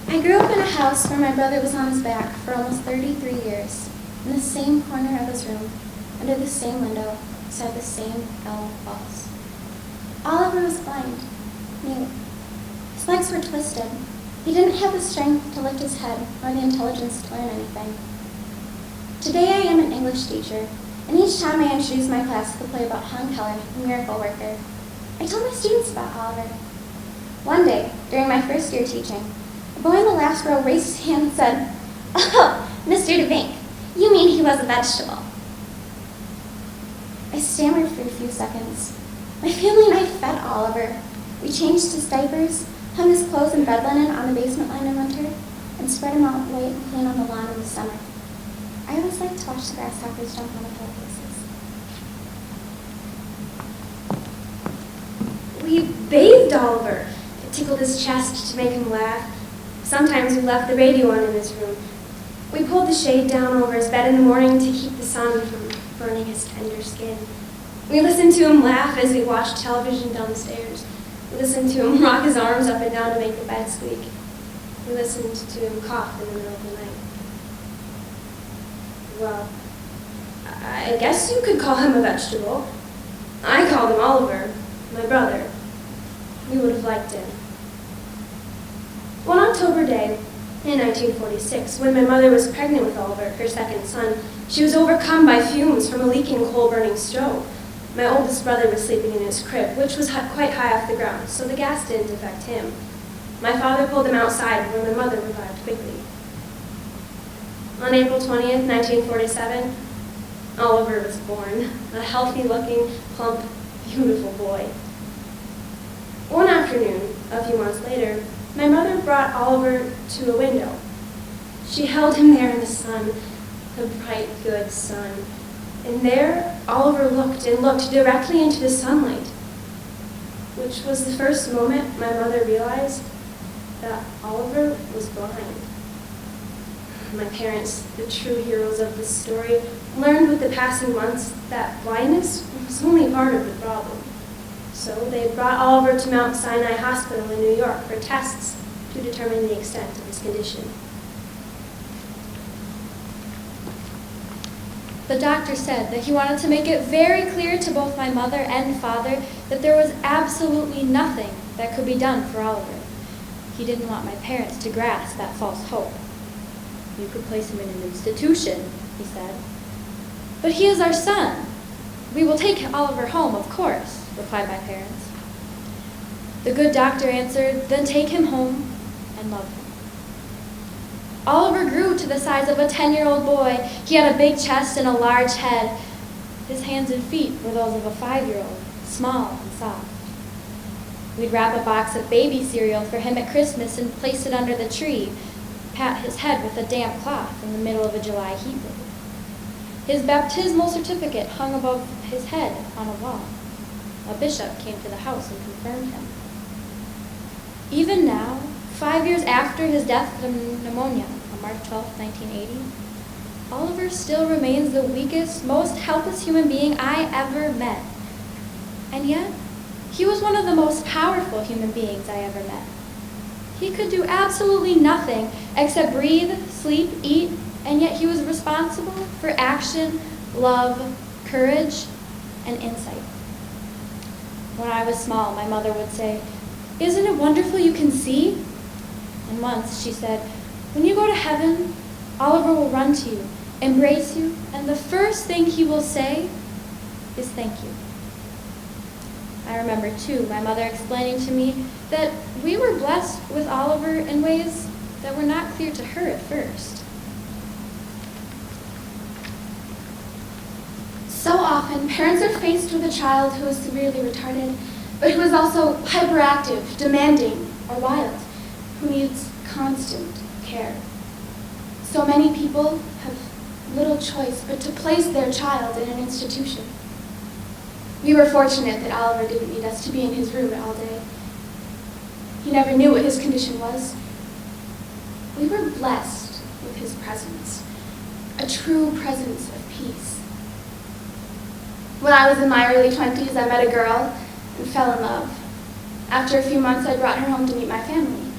I grew up in a house where my brother was on his back for almost 33 years, in the same corner of his room, under the same window, beside the same elm walls. Oliver was blind, mute. His legs were twisted. He didn't have the strength to lift his head or the intelligence to learn anything. Today I am an English teacher, and each time I introduce my class to the play about Helen Keller, the miracle worker, I tell my students about Oliver. One day, during my first year teaching, a boy in the last row raised his hand and said, "Oh, Mr. DeVink, you mean he was a vegetable?" I stammered for a few seconds. My family and I fed Oliver. We changed his diapers, hung his clothes and bed linen on the basement line in winter, and spread him out white and clean on the lawn in the summer. I always liked to watch the grasshoppers jump on the pillowcases. We bathed Oliver. It tickled his chest to make him laugh. Sometimes we left the radio on in his room. We pulled the shade down over his bed in the morning to keep the sun from burning his tender skin. We listened to him laugh as we watched television downstairs. We listened to him rock his arms up and down to make the bed squeak. We listened to him cough in the middle of the night. Well, I guess you could call him a vegetable. I called him Oliver, my brother. You would have liked him. One October day in 1946, when my mother was pregnant with Oliver, her second son, she was overcome by fumes from a leaking coal-burning stove. My oldest brother was sleeping in his crib, which was quite high off the ground, so the gas didn't affect him. My father pulled him outside, where my mother revived quickly. On April 20th, 1947, Oliver was born, a healthy-looking, plump, beautiful boy. One afternoon, a few months later, my mother brought Oliver to a window. She held him there in the sun, the bright, good sun. And there, Oliver looked and looked directly into the sunlight, which was the first moment my mother realized that Oliver was blind. My parents, the true heroes of this story, learned with the passing months that blindness was only part of the problem. So they brought Oliver to Mount Sinai Hospital in New York for tests to determine the extent of his condition. The doctor said that he wanted to make it very clear to both my mother and father that there was absolutely nothing that could be done for Oliver. He didn't want my parents to grasp that false hope. "You could place him in an institution," he said. "But he is our son. We will take Oliver home, of course," replied my parents. The good doctor answered, "Then take him home and love him." Oliver grew to the size of a 10-year-old boy. He had a big chest and a large head. His hands and feet were those of a 5-year-old, small and soft. We'd wrap a box of baby cereal for him at Christmas and place it under the tree, pat his head with a damp cloth in the middle of a July heat wave. His baptismal certificate hung above his head on a wall. A bishop came to the house and confirmed him. Even now, 5 years after his death from pneumonia on March 12, 1980, Oliver still remains the weakest, most helpless human being I ever met. And yet, he was one of the most powerful human beings I ever met. He could do absolutely nothing except breathe, sleep, eat, and yet he was responsible for action, love, courage, and insight. When I was small, my mother would say, "Isn't it wonderful you can see?" And once she said, "When you go to heaven, Oliver will run to you, embrace you, and the first thing he will say is thank you." I remember, too, my mother explaining to me that we were blessed with Oliver in ways that were not clear to her at first. So often, parents are faced with a child who is severely retarded, but who is also hyperactive, demanding, or wild, who needs constant care. So many people have little choice but to place their child in an institution. We were fortunate that Oliver didn't need us to be in his room all day. He never knew what his condition was. We were blessed with his presence. a true presence of peace. When I was in my early 20s, I met a girl and fell in love. After a few months, I brought her home to meet my family.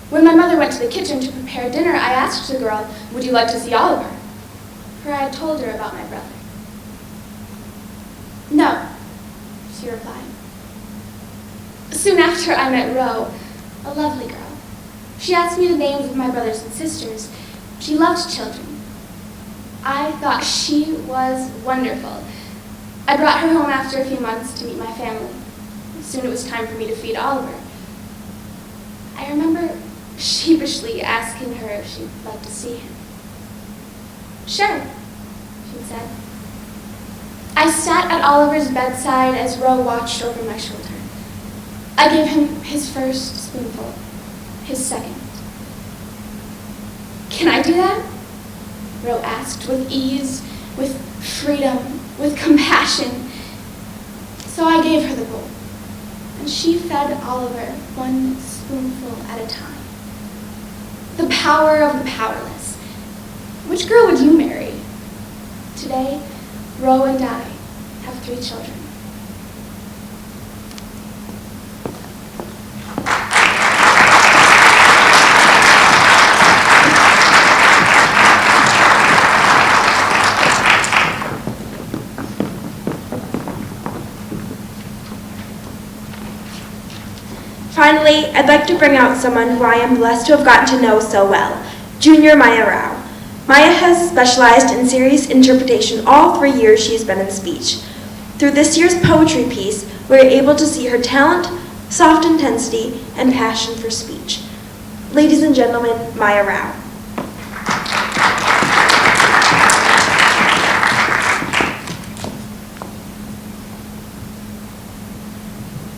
When my mother went to the kitchen to prepare dinner, I asked the girl, "Would you like to see Oliver?" For I had told her about my brother. "No," she replied. Soon after, I met Ro, a lovely girl. She asked me the names of my brothers and sisters. She loved children. I thought she was wonderful. I brought her home after a few months to meet my family. Soon it was time for me to feed Oliver. I remember sheepishly asking her if she'd like to see him. "Sure," she said. I sat at Oliver's bedside as Ro watched over my shoulder. I gave him his first spoonful, his second. "Can I do that?" Ro asked with ease, with freedom, with compassion. So I gave her the bowl, and she fed Oliver one spoonful at a time. The power of the powerless. Which girl would you marry? Today, Ro and I have 3 children. Finally, I'd like to bring out someone who I am blessed to have gotten to know so well, Junior Maya Rao. Maya has specialized in serious interpretation all 3 years she has been in speech. Through this year's poetry piece, we are able to see her talent, soft intensity, and passion for speech. Ladies and gentlemen, Maya Rao.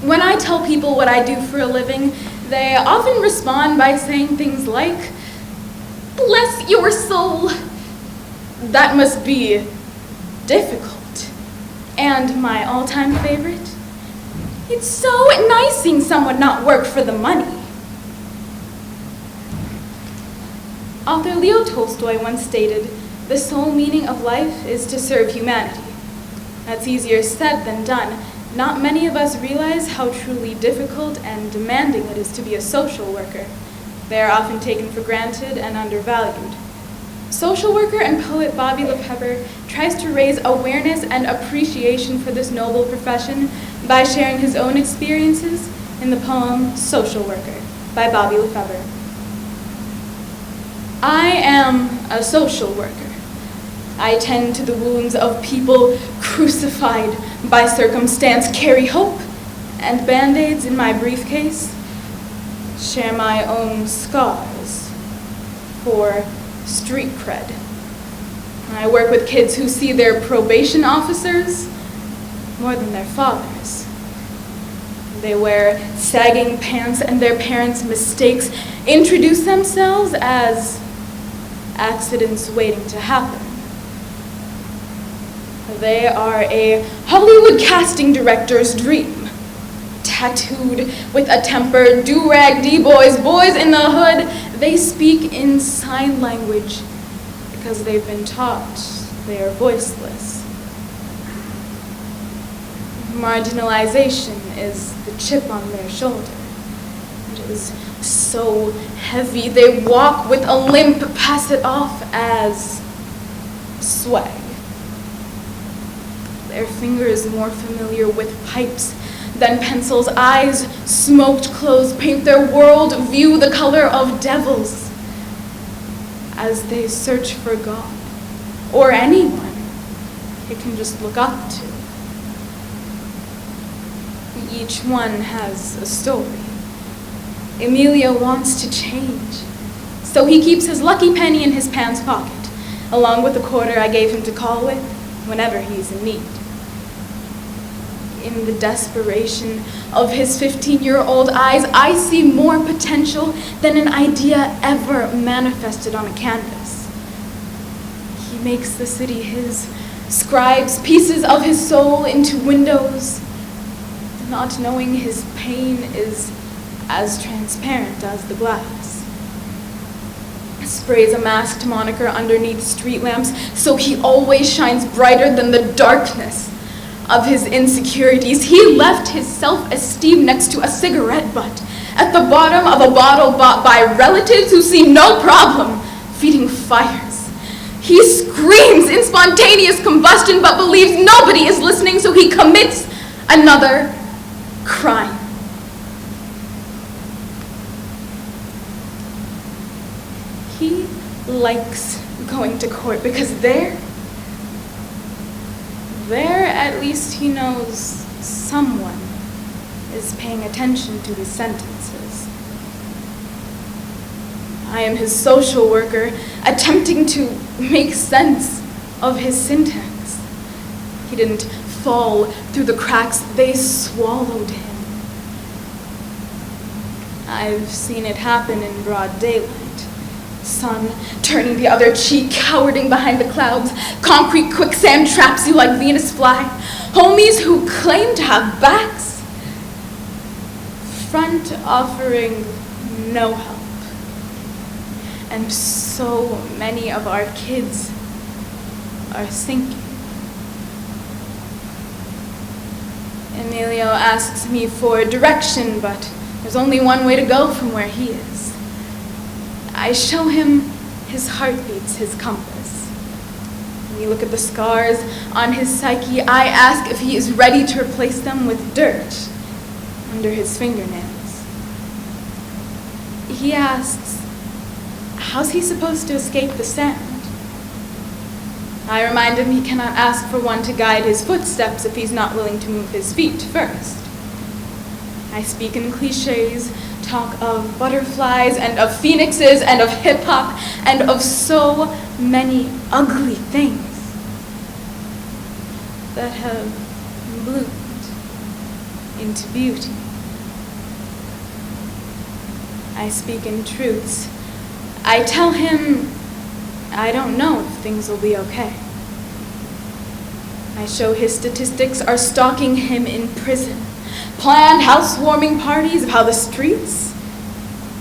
When I tell people what I do for a living, they often respond by saying things like, "Bless your soul." That must be difficult. And my all-time favorite, "It's so nice seeing someone not work for the money." Author Leo Tolstoy once stated, "The sole meaning of life is to serve humanity." That's easier said than done. Not many of us realize how truly difficult and demanding it is to be a social worker. They are often taken for granted and undervalued. Social worker and poet Bobby Lefebvre tries to raise awareness and appreciation for this noble profession by sharing his own experiences in the poem Social Worker by Bobby Lefebvre. "I am a social worker. I tend to the wounds of people crucified by circumstance, carry hope and band-aids in my briefcase, share my own scars for street cred. I work with kids who see their probation officers more than their fathers. They wear sagging pants and their parents' mistakes introduce themselves as accidents waiting to happen. They are a Hollywood casting director's dream. Tattooed with a temper, do-rag D-boys, boys in the hood, they speak in sign language because they've been taught they are voiceless. Marginalization is the chip on their shoulder. It is so heavy they walk with a limp, pass it off as swag. Their fingers more familiar with pipes than pencils, eyes smoked closed, paint their world view the color of devils as they search for God or anyone it can just look up to. Each one has a story. Emilio wants to change, so he keeps his lucky penny in his pants pocket, along with the quarter I gave him to call with whenever he's in need. In the desperation of his 15-year-old eyes, I see more potential than an idea ever manifested on a canvas. He makes the city his, scribes pieces of his soul into windows, not knowing his pain is as transparent as the glass. sprays a masked moniker underneath street lamps so he always shines brighter than the darkness of his insecurities. He left his self-esteem next to a cigarette butt at the bottom of a bottle bought by relatives who see no problem feeding fires. He screams in spontaneous combustion but believes nobody is listening, so he commits another crime. He likes going to court because there at least he knows someone is paying attention to his sentences. I am his social worker, attempting to make sense of his syntax. He didn't fall through the cracks, they swallowed him. I've seen it happen in broad daylight. Sun turning the other cheek, cowering behind the clouds. Concrete quicksand traps you like Venus fly. Homies who claim to have backs. Front offering no help. And so many of our kids are sinking. Emilio asks me for direction, but there's only one way to go from where he is. I show him his heartbeats, his compass. When we look at the scars on his psyche, I ask if he is ready to replace them with dirt under his fingernails. He asks, how's he supposed to escape the sand? I remind him he cannot ask for one to guide his footsteps if he's not willing to move his feet first. I speak in cliches, talk of butterflies and of phoenixes and of hip-hop and of so many ugly things that have bloomed into beauty. I speak in truths. I tell him I don't know if things will be okay. I show his statistics are stalking him in prison. Planned housewarming parties of how the streets,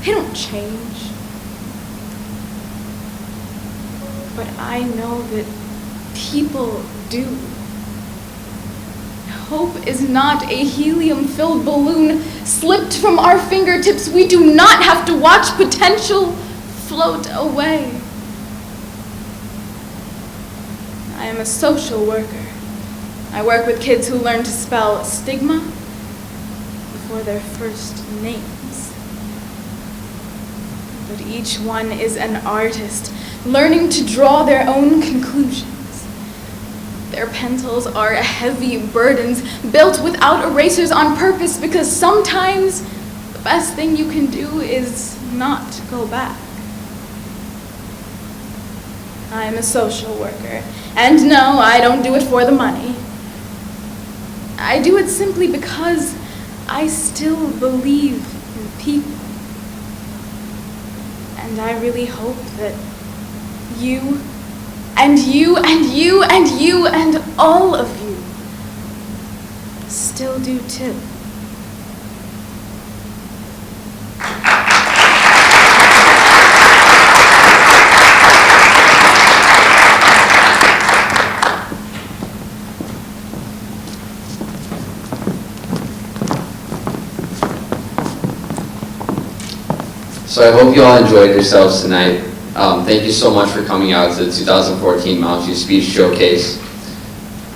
they don't change. But I know that people do. Hope is not a helium-filled balloon slipped from our fingertips. We do not have to watch potential float away. I am a social worker. I work with kids who learn to spell stigma before their first names. But each one is an artist, learning to draw their own conclusions. Their pencils are heavy burdens built without erasers on purpose, because sometimes the best thing you can do is not go back. I am a social worker, and no, I don't do it for the money. I do it simply because I still believe in people. And I really hope that you, and you, and you, and you, and all of you still do too. So I hope you all enjoyed yourselves tonight. Thank you so much for coming out to the 2014 Mounds Youth Speech Showcase.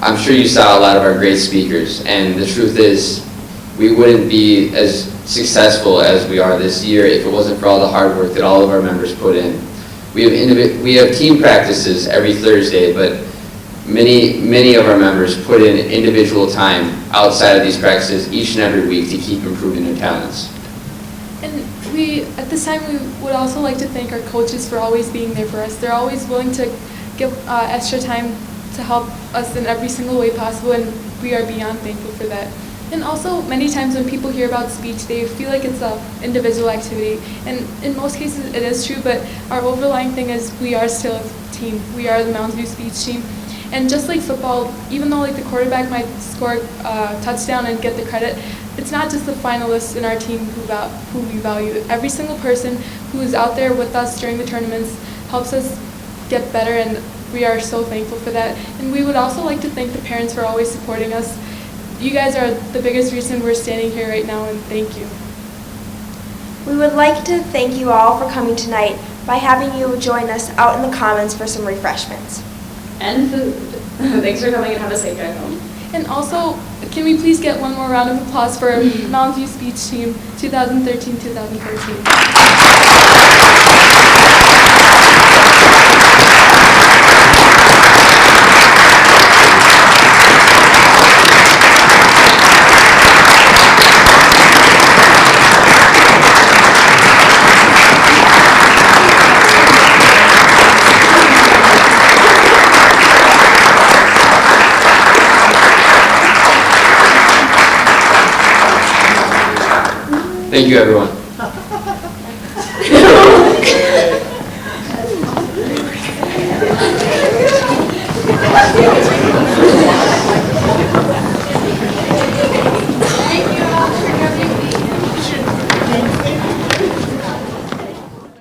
I'm sure you saw a lot of our great speakers, and the truth is, we wouldn't be as successful as we are this year if it wasn't for all the hard work that all of our members put in. We have team practices every Thursday, but many of our members put in individual time outside of these practices each and every week to keep improving their talents. At this time, we would also like to thank our coaches for always being there for us. They're always willing to give extra time to help us in every single way possible, and we are beyond thankful for that. And also, many times when people hear about speech, they feel like it's an individual activity. And in most cases, it is true, but our overlying thing is we are still a team. We are the Mounds View speech team. And just like football, even though like the quarterback might score a touchdown and get the credit, it's not just the finalists in our team who we value. Every single person who is out there with us during the tournaments helps us get better, and we are so thankful for that. And we would also like to thank the parents for always supporting us. You guys are the biggest reason we're standing here right now, and thank you. We would like to thank you all for coming tonight by having you join us out in the commons for some refreshments. And food. Thanks for coming and have a safe drive home. And also, can we please get one more round of applause for Mounds View Speech Team 2013-2014. Thank you, everyone.